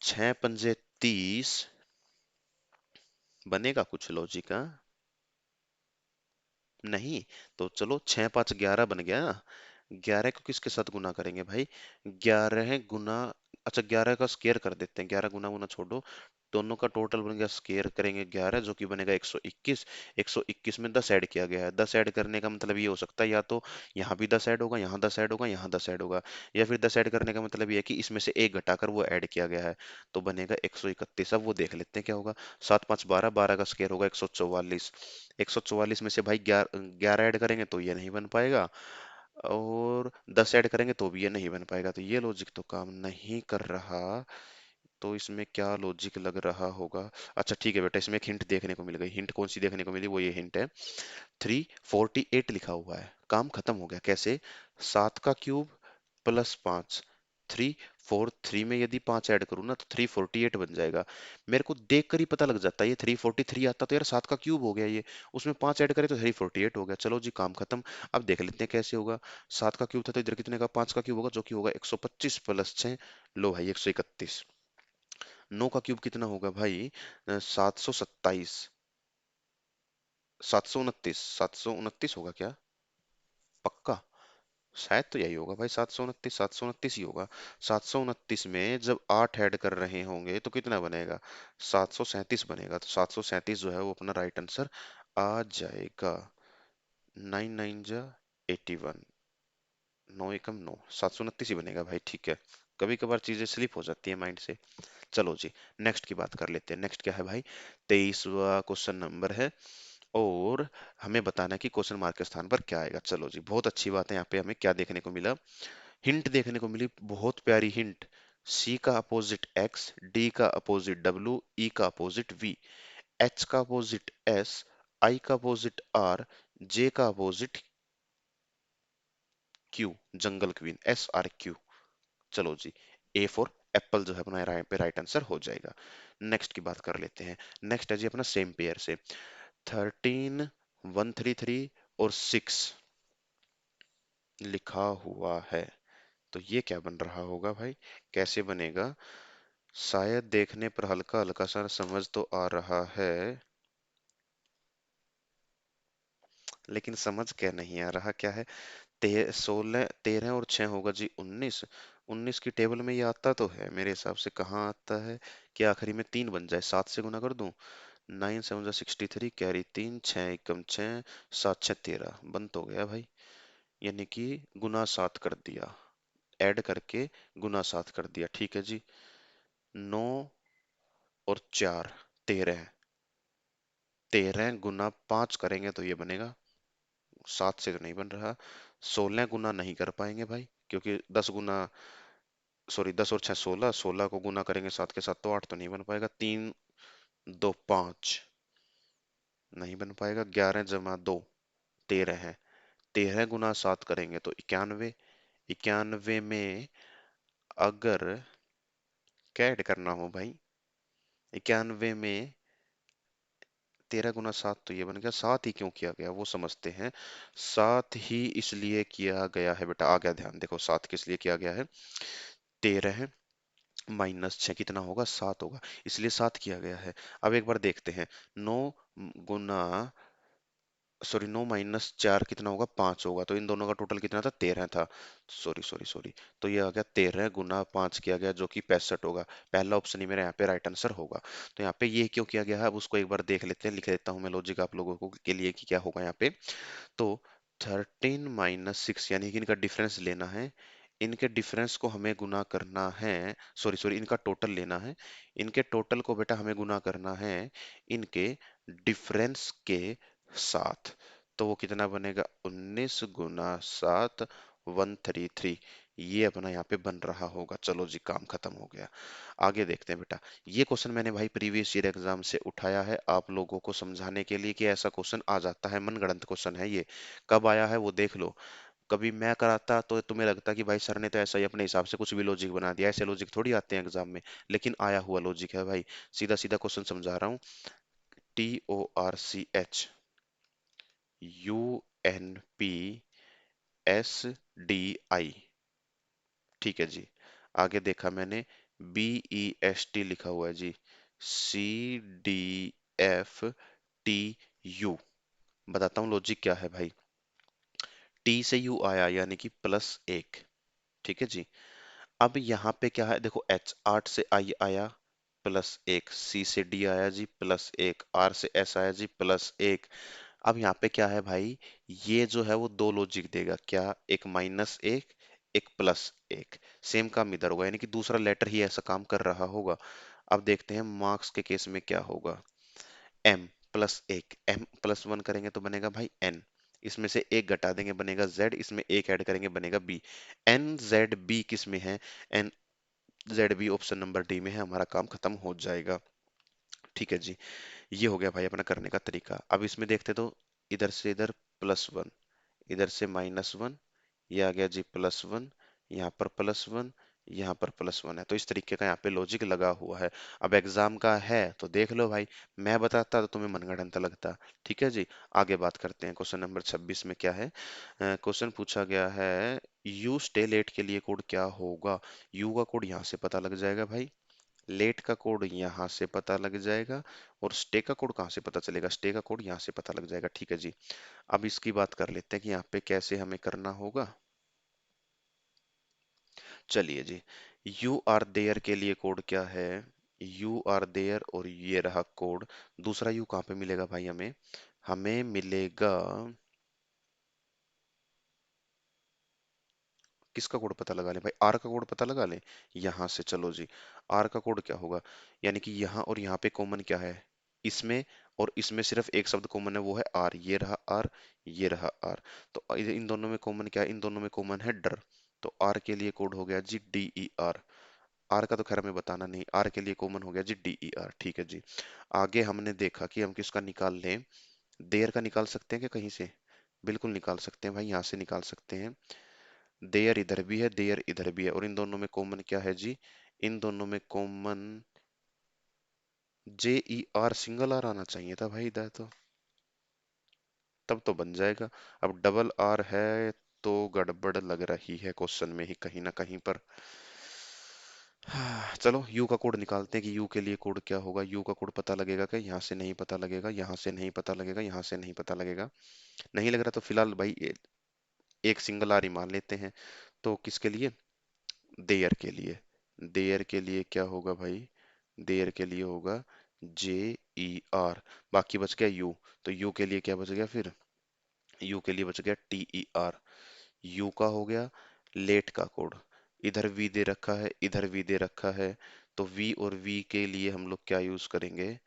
S1: 6 पंजे 30 बनेगा कुछ लॉजिक? हाँ, नहीं। तो चलो 6 5 11 बन गया। 11 को किसके साथ गुना करेंगे भाई, 11 गुना, अच्छा 11 का स्केयर कर देते हैं, 11 गुना गुना छोड़ो, दोनों का टोटल बन गया, स्केयर करेंगे 11 जो कि बनेगा 121। 121 में 10 ऐड किया गया है। 10 ऐड करने का मतलब ये हो सकता है, या तो यहाँ भी 10 ऐड होगा, यहाँ 10 ऐड होगा, यहाँ 10 ऐड होगा, या फिर 10 ऐड करने का मतलब ये है कि इसमें से एक घटाकर वो ऐड किया गया है, तो बनेगा 131। अब वो देख लेते हैं क्या होगा। 7 5 12, 12 का स्केयर होगा 144। 144 में से भाई 11 ऐड करेंगे तो ये नहीं बन पाएगा, और 10 ऐड करेंगे तो भी ये नहीं बन पाएगा। तो ये लॉजिक तो काम नहीं कर रहा। तो इसमें क्या लॉजिक लग रहा होगा। अच्छा ठीक है बेटा, इसमें एक हिंट देखने को मिल गई। हिंट कौन सी देखने को मिली, वो ये हिंट है, 348 लिखा हुआ है। काम खत्म हो गया। कैसे, 7 का क्यूब +5, 343 में यदि 5 ऐड करूँ ना तो 348 बन जाएगा। मेरे को देख कर ही पता लग जाता है, ये 343 आता तो यार 7 का क्यूब हो गया ये, उसमें 5 ऐड करें तो 348 हो गया। चलो जी, काम खत्म। अब देख लेते हैं कैसे होगा। 7 का क्यूब था तो इधर कितने का, 5 का क्यूब होगा, जो कि होगा 125 + 6, लो भाई 131। 9 का क्यूब कितना होगा भाई, 727, 729 होगा क्या, पक्का? शायद तो यही होगा भाई, 729 ही होगा। 729 में जब 8 ऐड कर रहे होंगे तो कितना बनेगा, 737 बनेगा। तो 737 जो है वो अपना राइट आंसर आ जाएगा। 9 9 जा 81, 9 एकम 9, 729 ही बनेगा भाई। ठीक है, कभी कभार चीजें स्लिप हो जाती है माइंड से। चलो जी, नेक्स्ट की बात कर लेते हैं। नेक्स्ट क्या है भाई, 23वां क्वेश्चन नंबर है, और हमें बताना है कि क्वेश्चन मार्क के स्थान पर क्या आएगा। चलो जी, बहुत अच्छी बात है। यहाँ पे हमें क्या देखने को मिला, हिंट देखने को मिली, बहुत प्यारी हिंट। सी का अपोजिट एक्स, डी का अपोजिट डब्ल्यू, ई का अपोजिट वी, एच का अपोजिट एस, आई का अपोजिट आर, जे का अपोजिट क्यू, जंगल क्वीन, SRQ। चलो जी, ए फॉर एप्पल जो है अपना यहाँ पे राइट आंसर हो जाएगा। नेक्स्ट की बात कर लेते हैं। नेक्स्ट है जी अपना सेम पेयर से, 13 133 और 6 लिखा हुआ है। तो ये क्या बन रहा होगा भाई, कैसे बनेगा। शायद देखने पर हल्का हल्का सा समझ तो आ रहा है, लेकिन समझ क्या नहीं आ रहा क्या है। 16 13 और 6 होगा जी 19। 19 की टेबल में ये आता तो है मेरे हिसाब से, कहाँ आता है कि आखिरी में 3 बन जाए, 7 से गुना कर दूं। 9 7 जा 63, कैरी 3, 6 एकम 6, 7 6 13 बन तो गया भाई। यानी कि गुना 7 कर दिया, ऐड करके गुना 7 कर दिया। ठीक है जी, 9 और 4 13, 13 गुना 5 करेंगे तो ये बनेगा, 7 से तो नहीं बन रहा। 16 गुना नहीं कर पाएंगे भाई, क्योंकि 10 और 6 16, 16 को गुना करेंगे 7 के साथ तो 8 तो नहीं बन पाएगा। 3 2 5 नहीं बन पाएगा। 11 + 2 13 है, 13 गुना 7 करेंगे तो 91। 91 में अगर क्या ऐड करना हो भाई, 91 में 13 × 7 तो ये बन गया। 7 ही क्यों किया गया वो समझते हैं। 7 ही इसलिए किया गया है बेटा, आ गया ध्यान, देखो 7 किस लिए किया गया है। 13 -6 कितना होगा, 7 होगा, इसलिए 7 किया गया है। अब एक बार देखते हैं, 9 गुना सॉरी, 9 - 4 कितना होगा, 5 होगा, तो इन दोनों का टोटल कितना था, 13 था। सॉरी सॉरी सॉरी, तो ये आ गया 13 × 5 किया गया, जो कि 65 होगा। पहला ऑप्शन ही मेरा यहाँ पे राइट आंसर होगा। तो यहाँ पे ये क्यों किया गया है, अब उसको एक बार देख लेते हैं, लिख लेता हूँ मैं लॉजिक आप लोगों को के लिए कि क्या होगा यहाँ पे। तो 13 - 6 यानी कि इनका डिफरेंस लेना है। इनके डिफरेंस को हमें गुना करना है, सॉरी सॉरी, इनका टोटल लेना है। इनके टोटल को बेटा हमें गुना करना है इनके डिफरेंस के साथ। तो वो कितना बनेगा, 19 × 7, 133। ये अपना यहाँ पे बन रहा होगा। चलो जी, काम खत्म हो गया। आगे देखते हैं बेटा। ये क्वेश्चन मैंने भाई प्रीवियस ईयर एग्जाम से उठाया है आप लोगों को समझाने के लिए कि ऐसा क्वेश्चन आ जाता है, मनगढ़ंत क्वेश्चन है ये। कब आया है वो देख लो। कभी मैं कराता तो तुम्हें लगता कि भाई सर ने तो ऐसा ही अपने हिसाब से कुछ भी लॉजिक बना दिया, ऐसे लॉजिक थोड़ी आते हैं एग्जाम में। लेकिन आया हुआ लॉजिक है भाई। सीधा सीधा क्वेश्चन समझा रहा हूँ। TORCH UNPSDI, ठीक है जी। आगे देखा मैंने, BEST लिखा हुआ है जी, CDFTU। बताता हूँ लॉजिक क्या है भाई। टी से यू आया यानी कि +1, ठीक है जी। अब यहाँ पे क्या है, देखो एच, 8 से आई आया +1, सी से डी आया जी +1, आर से एस आया जी +1। अब यहाँ पे क्या है भाई, ये जो है वो दो लॉजिक देगा क्या, एक -1, एक +1। सेम काम इधर होगा, यानी कि दूसरा लेटर ही ऐसा काम कर रहा होगा। अब देखते हैं मार्क्स के केस में क्या होगा। m+1, m+1 करेंगे तो बनेगा भाई n, इसमें से एक घटा देंगे बनेगा z, इसमें एक ऐड करेंगे बनेगा b। NZB किस में है, NZB ऑप्शन नंबर डी में है। हमारा काम खत्म हो जाएगा, ठीक है जी। ये हो गया भाई अपना करने का तरीका। अब इसमें देखते तो, इधर से इधर +1, इधर से -1, ये आ गया जी +1, यहाँ पर +1, यहाँ पर +1 है। तो इस तरीके का यहाँ पे लॉजिक लगा हुआ है। अब एग्जाम का है तो देख लो भाई, मैं बताता तो तुम्हें मनगढ़ंत लगता। ठीक है जी। आगे बात करते हैं, क्वेश्चन नंबर 26 में क्या है। क्वेश्चन पूछा गया है, यू स्टे लेट के लिए कोड क्या होगा। यू का कोड यहाँ से पता लग जाएगा भाई, लेट का कोड यहाँ से पता लग जाएगा, और स्टे का कोड कहाँ से पता चलेगा, स्टे का कोड यहाँ से पता लग जाएगा। ठीक है जी। अब इसकी बात कर लेते हैं कि यहाँ पे कैसे हमें करना होगा। चलिए जी, यू आर देयर के लिए कोड क्या है, यू आर देयर, और ये रहा कोड। दूसरा यू कहाँ पे मिलेगा भाई हमें, हमें मिलेगा, किसका कोड पता लगा लें भाई, आर का कोड पता लगा लें। यहाँ से चलो जी, आर का कोड क्या होगा, यानी कि यहाँ और यहाँ पे कॉमन क्या है, इसमें और इसमें सिर्फ एक शब्द कॉमन है, वो है आर। ये रहा आर, ये रहा आर। तो इन दोनों में कॉमन क्या है, इन दोनों में कॉमन है डर। तो आर के लिए कोड हो गया जी DER। आर का तो खैर हमें बताना नहीं, आर के लिए कॉमन हो गया जी DER। ठीक है जी। आगे हमने देखा कि हम किसका निकाल लें, देयर का निकाल सकते हैं क्या कहीं से, बिल्कुल निकाल सकते हैं भाई, यहाँ से निकाल सकते हैं। देयर इधर भी है, देयर इधर भी है, और इन दोनों में कॉमन क्या है जी, इन दोनों में कॉमन JER, सिंगल आर आना चाहिए था भाई इधर तो, तब तो बन जाएगा। अब डबल आर है तो गड़बड़ लग रही है क्वेश्चन में ही कहीं ना कहीं पर। चलो यू का कोड निकालते हैं कि यू के लिए कोड क्या होगा। यू का कोड पता लगेगा क्या, यहाँ से नहीं पता लगेगा, यहाँ से नहीं पता लगेगा, यहाँ से नहीं पता लगेगा। नहीं लग रहा तो फिलहाल भाई एक सिंगल आर ही मान लेते हैं। तो किसके लिए, देयर के लिए, देयर के लिए क्या होगा भाई, देयर के लिए होगा JER। बाकी बच गया यू, तो यू के लिए क्या बच गया फिर, यू के लिए बच गया TER। यू का हो गया लेट का कोड, इधर वी दे रखा है, इधर वी दे रखा है। तो वी और वी के लिए हम लोग क्या यूज करेंगे,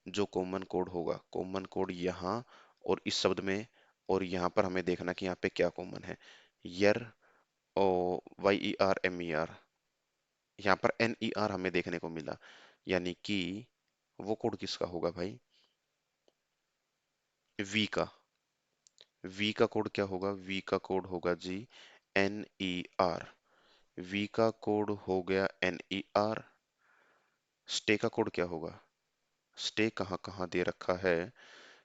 S1: जो कॉमन कोड होगा, कॉमन कोड यहाँ और इस शब्द में, और यहाँ पर हमें देखना कि यहाँ पे क्या कॉमन है। यर, ओ, YERMER, यहाँ पर NER हमें देखने को मिला, यानी कि वो कोड किसका होगा भाई, वी का। वी का कोड क्या होगा, वी का कोड होगा जी NER। वी का कोड हो गया NER। स्टे का कोड क्या होगा, स्टे कहाँ कहाँ दे रखा है,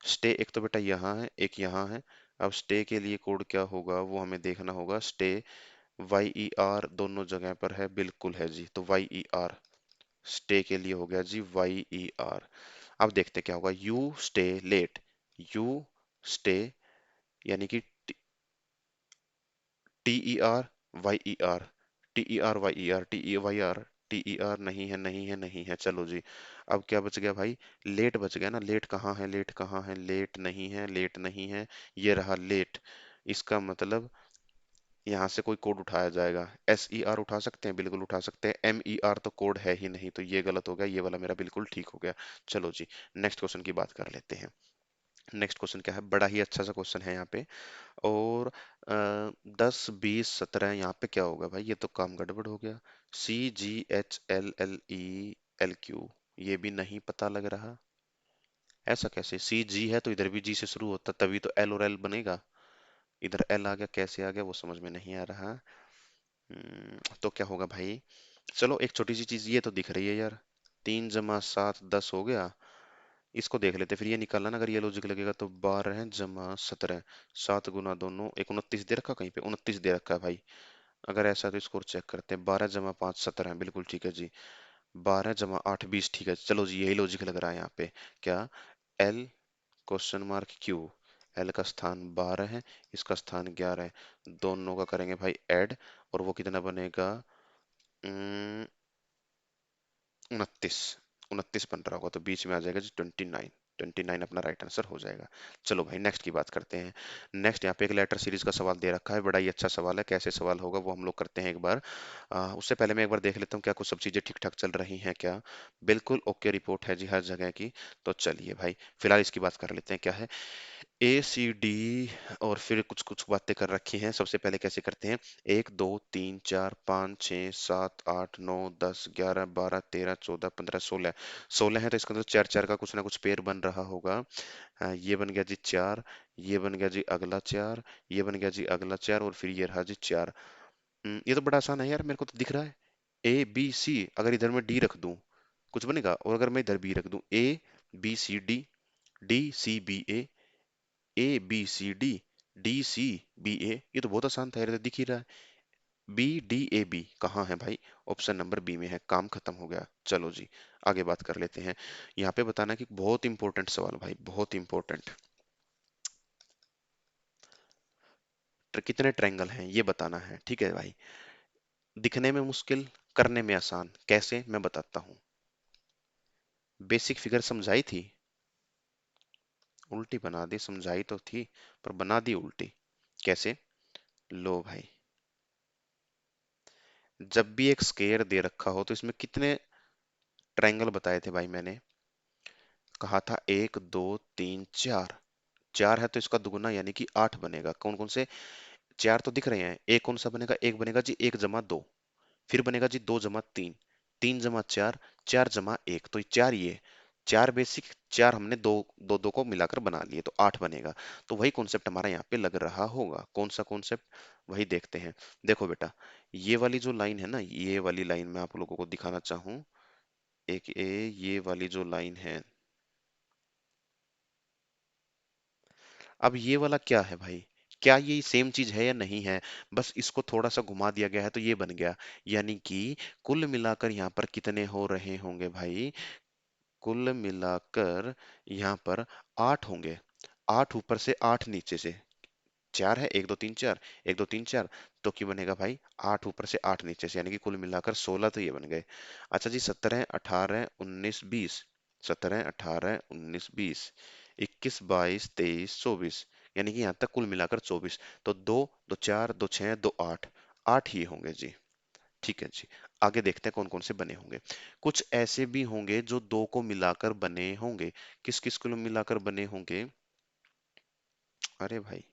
S1: स्टे एक तो बेटा यहाँ है, एक यहाँ है। अब स्टे के लिए कोड क्या होगा वो हमें देखना होगा। स्टे YER दोनों जगह पर है, बिल्कुल है जी, तो YER। स्टे के लिए हो गया जी YER। अब देखते क्या होगा, you stay late, you stay यानी कि T E R Y E R, T E R Y E R, T E Y R, T E R, नहीं है नहीं है नहीं है। चलो जी, अब क्या बच गया भाई? लेट बच गया ना। लेट कहाँ है? लेट कहाँ है? लेट नहीं है, लेट नहीं है। ये रहा लेट। इसका मतलब यहाँ से कोई कोड उठाया जाएगा। एस ई आर उठा सकते हैं, बिल्कुल उठा सकते हैं। एम ई आर तो कोड है ही नहीं, तो ये गलत हो गया, ये वाला मेरा बिल्कुल ठीक हो गया। चलो जी, नेक्स्ट क्वेश्चन की बात कर लेते हैं। नेक्स्ट क्वेश्चन क्या है? बड़ा ही अच्छा सा क्वेश्चन है यहाँ पे। और 10 20 17 यहाँ पे क्या होगा भाई? ये तो काम गड़बड़ हो गया। CGHLLE LQ, ये भी नहीं पता लग रहा। ऐसा कैसे? सी जी है तो इधर भी जी से शुरू होता, तभी तो एल और एल बनेगा। इधर एल आ गया, कैसे आ गया वो समझ में नहीं आ रहा। तो क्या होगा भाई? चलो एक छोटी सी चीज ये तो दिख रही है यार। 3 + 7 10 हो गया। इसको देख लेते, फिर ये निकालना ना, अगर ये लॉजिक लगेगा तो 12 + 17, 7 गुना दोनों, एक 29 दे रखा, कहीं पे 29 दे रखा है भाई। अगर ऐसा है तो स्कोर चेक करते हैं। 12 + 5 17, बिल्कुल ठीक है जी। 12 + 8 20, ठीक है। चलो जी, यही लॉजिक लग रहा है यहाँ पे। क्या? L question mark Q. L का स्थान 12 है, इसका स्थान 11 है। दोनों का करेंगे भाई ऐड, और वो कितना बनेगा? 29। 29 बन रहा होगा तो बीच में आ जाएगा जी 29। 29 अपना राइट आंसर हो जाएगा। चलो भाई नेक्स्ट की बात करते हैं। नेक्स्ट यहाँ पे एक लेटर सीरीज का सवाल दे रखा है, बड़ा ही अच्छा सवाल है। कैसे सवाल होगा वो हम लोग करते हैं एक बार। उससे पहले मैं एक बार देख लेता हूँ क्या कुछ सब चीजें ठीक ठाक चल रही हैं क्या। बिल्कुल ओके रिपोर्ट है जी हर जगह की। तो चलिए भाई, फिलहाल इसकी बात कर लेते हैं क्या है। ए सी डी, और फिर कुछ कुछ बातें कर रखी हैं। सबसे पहले कैसे करते हैं? 1 2 3 4 5 6 7 8 9 10 11 12 13 14 15 16। 16 है तो इसका तो चार चार का कुछ ना कुछ पेयर बन रहा होगा। हाँ, ये बन गया जी 4। ये बन गया जी अगला 4। ये बन गया जी अगला 4, और फिर ये रहा जी 4। ये तो बड़ा आसान है यार, मेरे को तो दिख रहा है। A B C, अगर इधर मैं डी रख दूं कुछ बनेगा, और अगर मैं इधर बी रख दूं, A B C D, D C B A, A B C D, D C B A, ये तो बहुत आसान था यार, ये तो दिख ही रहा है। B D A B कहाँ है भाई? ऑप्शन नंबर बी में है। काम खत्म हो गया। चलो जी, आगे बात कर लेते हैं। यहाँ पे बताना कि बहुत इंपॉर्टेंट सवाल भाई, बहुत इंपॉर्टेंट। कितने ट्रायंगल हैं ये बताना है, ठीक है भाई। दिखने में मुश्किल, करने में आसान, कैसे मैं बताता हूँ। बेसिक फिगर समझाई थी, उल्टी बना दी। समझाई तो थी पर बना दी उल्टी। कैसे? लो भाई, जब भी एक स्क्वायर दे रखा हो तो इसमें कितने ट्रायंगल बताए थे भाई मैंने? कहा था 1 2 3 4। 4 है तो इसका दुगुना यानी कि 8 बनेगा। कौन कौन से? 4 तो दिख रहे हैं। एक कौन सा बनेगा? एक बनेगा जी 1 + 2। फिर बनेगा जी 2 + 3। 3 + 4, 4 + 1, तो ये 4 ही है। 4 बेसिक, 4 हमने दो दो दो को मिलाकर बना लिए तो 8 बनेगा। तो वही कॉन्सेप्ट हमारा यहाँ पे लग रहा होगा। कौन सा कॉन्सेप्ट? वही देखते हैं। देखो बेटा, ये वाली जो लाइन है ना, ये वाली लाइन मैं आप लोगों को दिखाना चाहूँ। ये वाली जो लाइन है, अब ये वाला क्या है भाई? क्या ये सेम चीज है या नहीं है? बस इसको थोड़ा सा घुमा दिया गया है तो ये बन गया। यानी कि कुल मिलाकर यहाँ पर कितने हो रहे होंगे भाई? कुल मिलाकर यहाँ पर 8 होंगे। 8 ऊपर से 8 नीचे से। 4 है, 1 2 3 4, 1 2 3 4, तो क्या बनेगा भाई? 8 ऊपर से 8 नीचे से, यानी कि कुल मिलाकर 16, तो ये बन गए। अच्छा जी, 17 18 19 20। 17 18 19 20, 21 22 23 24, यानी कि यहाँ तक कुल मिलाकर 24। तो 2 2 4 2 6 2 8, 8 ही होंगे जी। ठीक है जी। आगे देखते हैं कौन कौन से बने होंगे। कुछ ऐसे भी होंगे जो दो को मिलाकर बने होंगे। किस किस को मिलाकर बने होंगे? अरे भाई,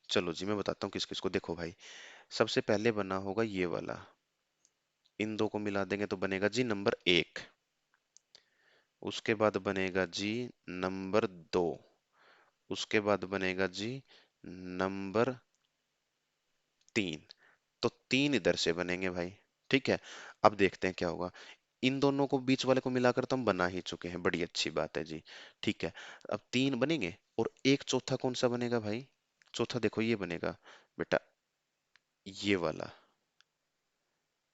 S1: चलो जी मैं बताता हूँ किस किस को। देखो भाई, सबसे पहले बना होगा ये वाला। इन दो को मिला देंगे तो बनेगा जी नंबर 1। उसके बाद बनेगा जी नंबर 2। उसके बाद बनेगा जी नंबर 3। तो 3 इधर से बनेंगे भाई। ठीक है। अब देखते हैं क्या होगा। इन दोनों को बीच वाले को मिलाकर तो हम बना ही चुके हैं, बड़ी अच्छी बात है जी। ठीक है। अब 3 बनेंगे, और एक चौथा कौन सा बनेगा भाई? चौथा देखो ये बनेगा बेटा, ये वाला।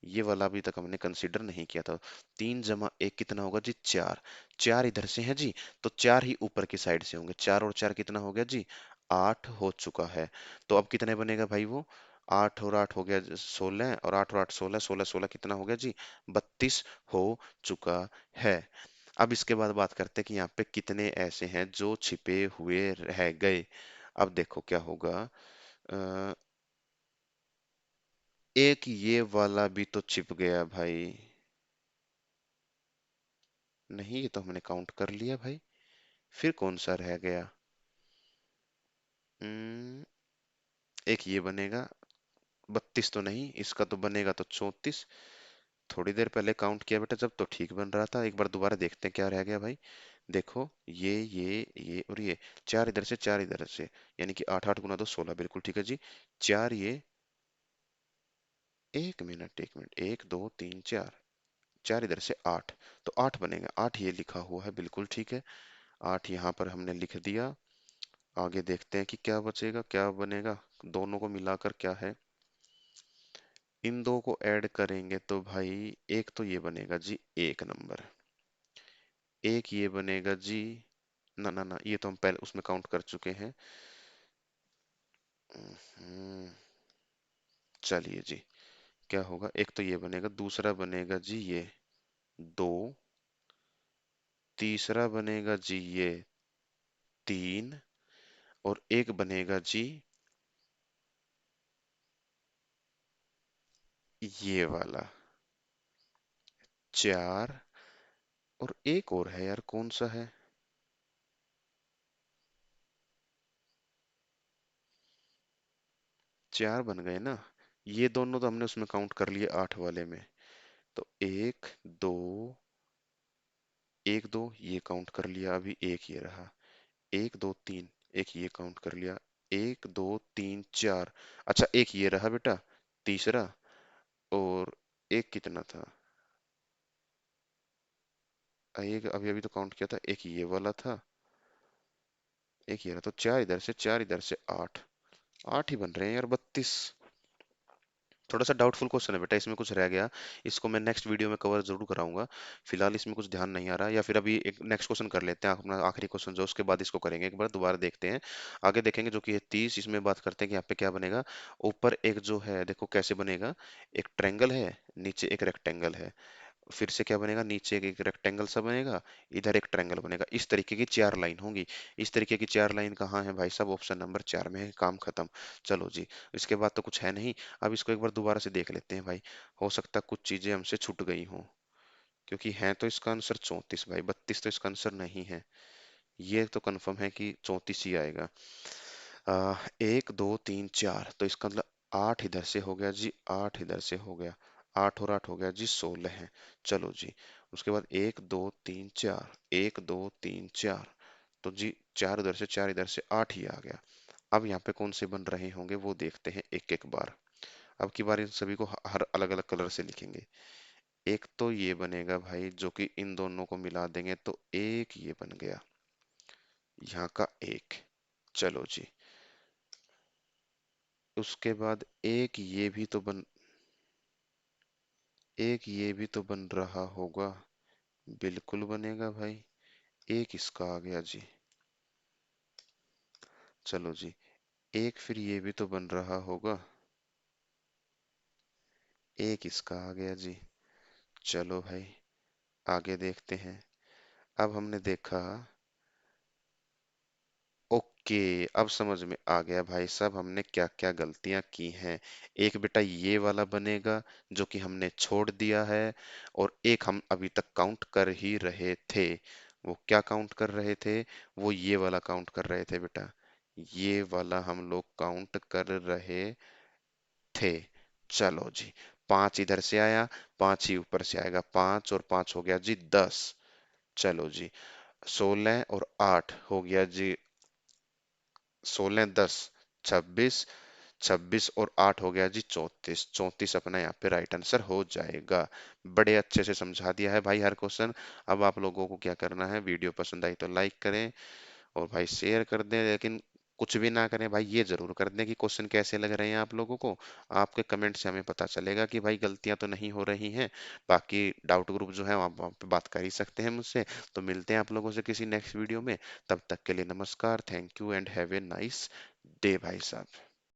S1: ये वाला अभी तक हमने कंसीडर नहीं किया था। 3 जमा 1 कितना होगा जी? 4। 4 इधर से है जी, तो 4 ही ऊपर की साइड से होंगे। 4 और 4 कितना हो गया जी? 8 हो चुका है। तो अब कितने बनेगा भाई वो? 8 और 8 हो गया 16, और 8 और 8 16, 16 16 कितना हो गया जी? 32 हो चुका है। अब इसके बाद बात करते हैं कि यहाँ पे कितने ऐसे हैं जो छिपे हुए रह गए। अब देखो क्या होगा। अ, एक ये वाला भी तो छिप गया भाई। नहीं, ये तो हमने काउंट कर लिया भाई। फिर कौन सा रह गया? हम्म, एक ये बनेगा। 32 तो नहीं, इसका तो बनेगा तो 34। थोड़ी देर पहले काउंट किया बेटा जब, तो ठीक बन रहा था। एक बार दोबारा देखते हैं क्या रह गया भाई। देखो, ये और ये। 4 इधर से 4 इधर से, यानी कि 8 8 गुना 2 16, बिल्कुल ठीक है जी। 4 ये, 1 मिनट 1 मिनट, 1 2 3 4। 4 इधर से 8, तो 8 बनेगा। 8 ये लिखा हुआ है, बिल्कुल ठीक है। 8 यहाँ पर हमने लिख दिया। आगे देखते हैं कि क्या बचेगा, क्या बनेगा। दोनों को मिलाकर क्या है, इन दो को ऐड करेंगे तो भाई एक तो ये बनेगा जी 1 नंबर। एक ये बनेगा जी, ना ना ना, ये तो हम पहले उसमें काउंट कर चुके हैं। हम्म, चलिए जी, क्या होगा, एक तो ये बनेगा, दूसरा बनेगा जी ये 2, तीसरा बनेगा जी ये 3, और एक बनेगा जी ये वाला 4। और एक और है यार, कौन सा है? 4 बन गए ना। ये दोनों तो हमने उसमें काउंट कर लिए 8 वाले में। तो एक दो, एक दो ये काउंट कर लिया, अभी एक ये रहा। 1 2 3, एक ये काउंट कर लिया। 1 2 3 4। अच्छा, एक ये रहा बेटा, तीसरा। और एक कितना था? एक अभी अभी तो काउंट किया था, एक ये वाला था। एक ये रहा, तो 4 इधर से 4 इधर से 8। 8 ही बन रहे हैं यार, 32। थोड़ा सा डाउटफुल क्वेश्चन है बेटा, इसमें कुछ रह गया। इसको मैं नेक्स्ट वीडियो में कवर जरूर कराऊंगा। फिलहाल इसमें कुछ ध्यान नहीं आ रहा, या फिर अभी एक नेक्स्ट क्वेश्चन कर लेते हैं अपना आखिरी क्वेश्चन जो, उसके बाद इसको करेंगे एक बार दोबारा देखते हैं। आगे देखेंगे जो कि है 30। इसमें बात करते हैं कि यहाँ पे क्या बनेगा। ऊपर एक जो है देखो कैसे बनेगा, एक ट्रायंगल है, नीचे एक रेक्टेंगल है। फिर से क्या बनेगा, नीचे एक रेक्टेंगल सा बनेगा, इधर एक ट्रायंगल बनेगा। इस तरीके की 4 लाइन होंगी। इस तरीके की 4 लाइन कहाँ है भाई साहब? ऑप्शन नंबर 4 में है, काम खत्म। चलो जी, इसके बाद तो कुछ है नहीं। अब इसको एक बार दोबारा से देख लेते हैं भाई। हो सकता है कुछ चीजें हमसे छूट गई हों, क्योंकि है तो इसका आंसर 34 भाई, 32 तो इसका आंसर नहीं है। ये तो कंफर्म है कि 34 ही आएगा। 1 2 3 4, तो इसका मतलब 8 इधर से हो गया जी, 8 इधर से हो गया। 8 और 8 हो गया जी 16 है। चलो जी, उसके बाद 1 2 3 4, 1 2 3 4, तो जी 4 उधर से 4 इधर से 8 ही आ गया। अब यहाँ पे कौन से बन रहे होंगे वो देखते हैं एक एक बार। अब की बार इन सभी को हर अलग अलग कलर से लिखेंगे। एक तो ये बनेगा भाई, जो कि इन दोनों को मिला देंगे तो एक ये बन गया, यहाँ का एक। चलो जी, उसके बाद एक ये भी तो बन रहा होगा। बिल्कुल बनेगा भाई। एक इसका आ गया जी। चलो जी, एक फिर ये भी तो बन रहा होगा। एक इसका आ गया जी। चलो भाई, आगे देखते हैं। अब हमने देखा, ओके, अब समझ में आ गया भाई साहब हमने क्या क्या गलतियां की हैं। एक बेटा ये वाला बनेगा, जो कि हमने छोड़ दिया है। और एक हम अभी तक काउंट कर ही रहे थे। वो क्या काउंट कर रहे थे? वो ये वाला काउंट कर रहे थे बेटा। ये वाला हम लोग काउंट कर रहे थे। चलो जी, 5 इधर से आया, 5 ही ऊपर से आएगा। 5 और 5 हो गया जी 10। चलो जी, 16 और 8 हो गया जी, 16 10 26। 26 और 8 हो गया जी 34। 34 अपना यहाँ पे राइट आंसर हो जाएगा। बड़े अच्छे से समझा दिया है भाई हर क्वेश्चन। अब आप लोगों को क्या करना है, वीडियो पसंद आई तो लाइक करें और भाई शेयर कर दें, लेकिन कुछ भी ना करें भाई, ये जरूर कर दें कि क्वेश्चन कैसे लग रहे हैं आप लोगों को। आपके कमेंट से हमें पता चलेगा कि भाई गलतियां तो नहीं हो रही हैं। बाकी डाउट ग्रुप जो है आप वहाँ पे बात कर ही सकते हैं मुझसे। तो मिलते हैं आप लोगों से किसी नेक्स्ट वीडियो में। तब तक के लिए नमस्कार, thank you and have a nice day भाई साहब।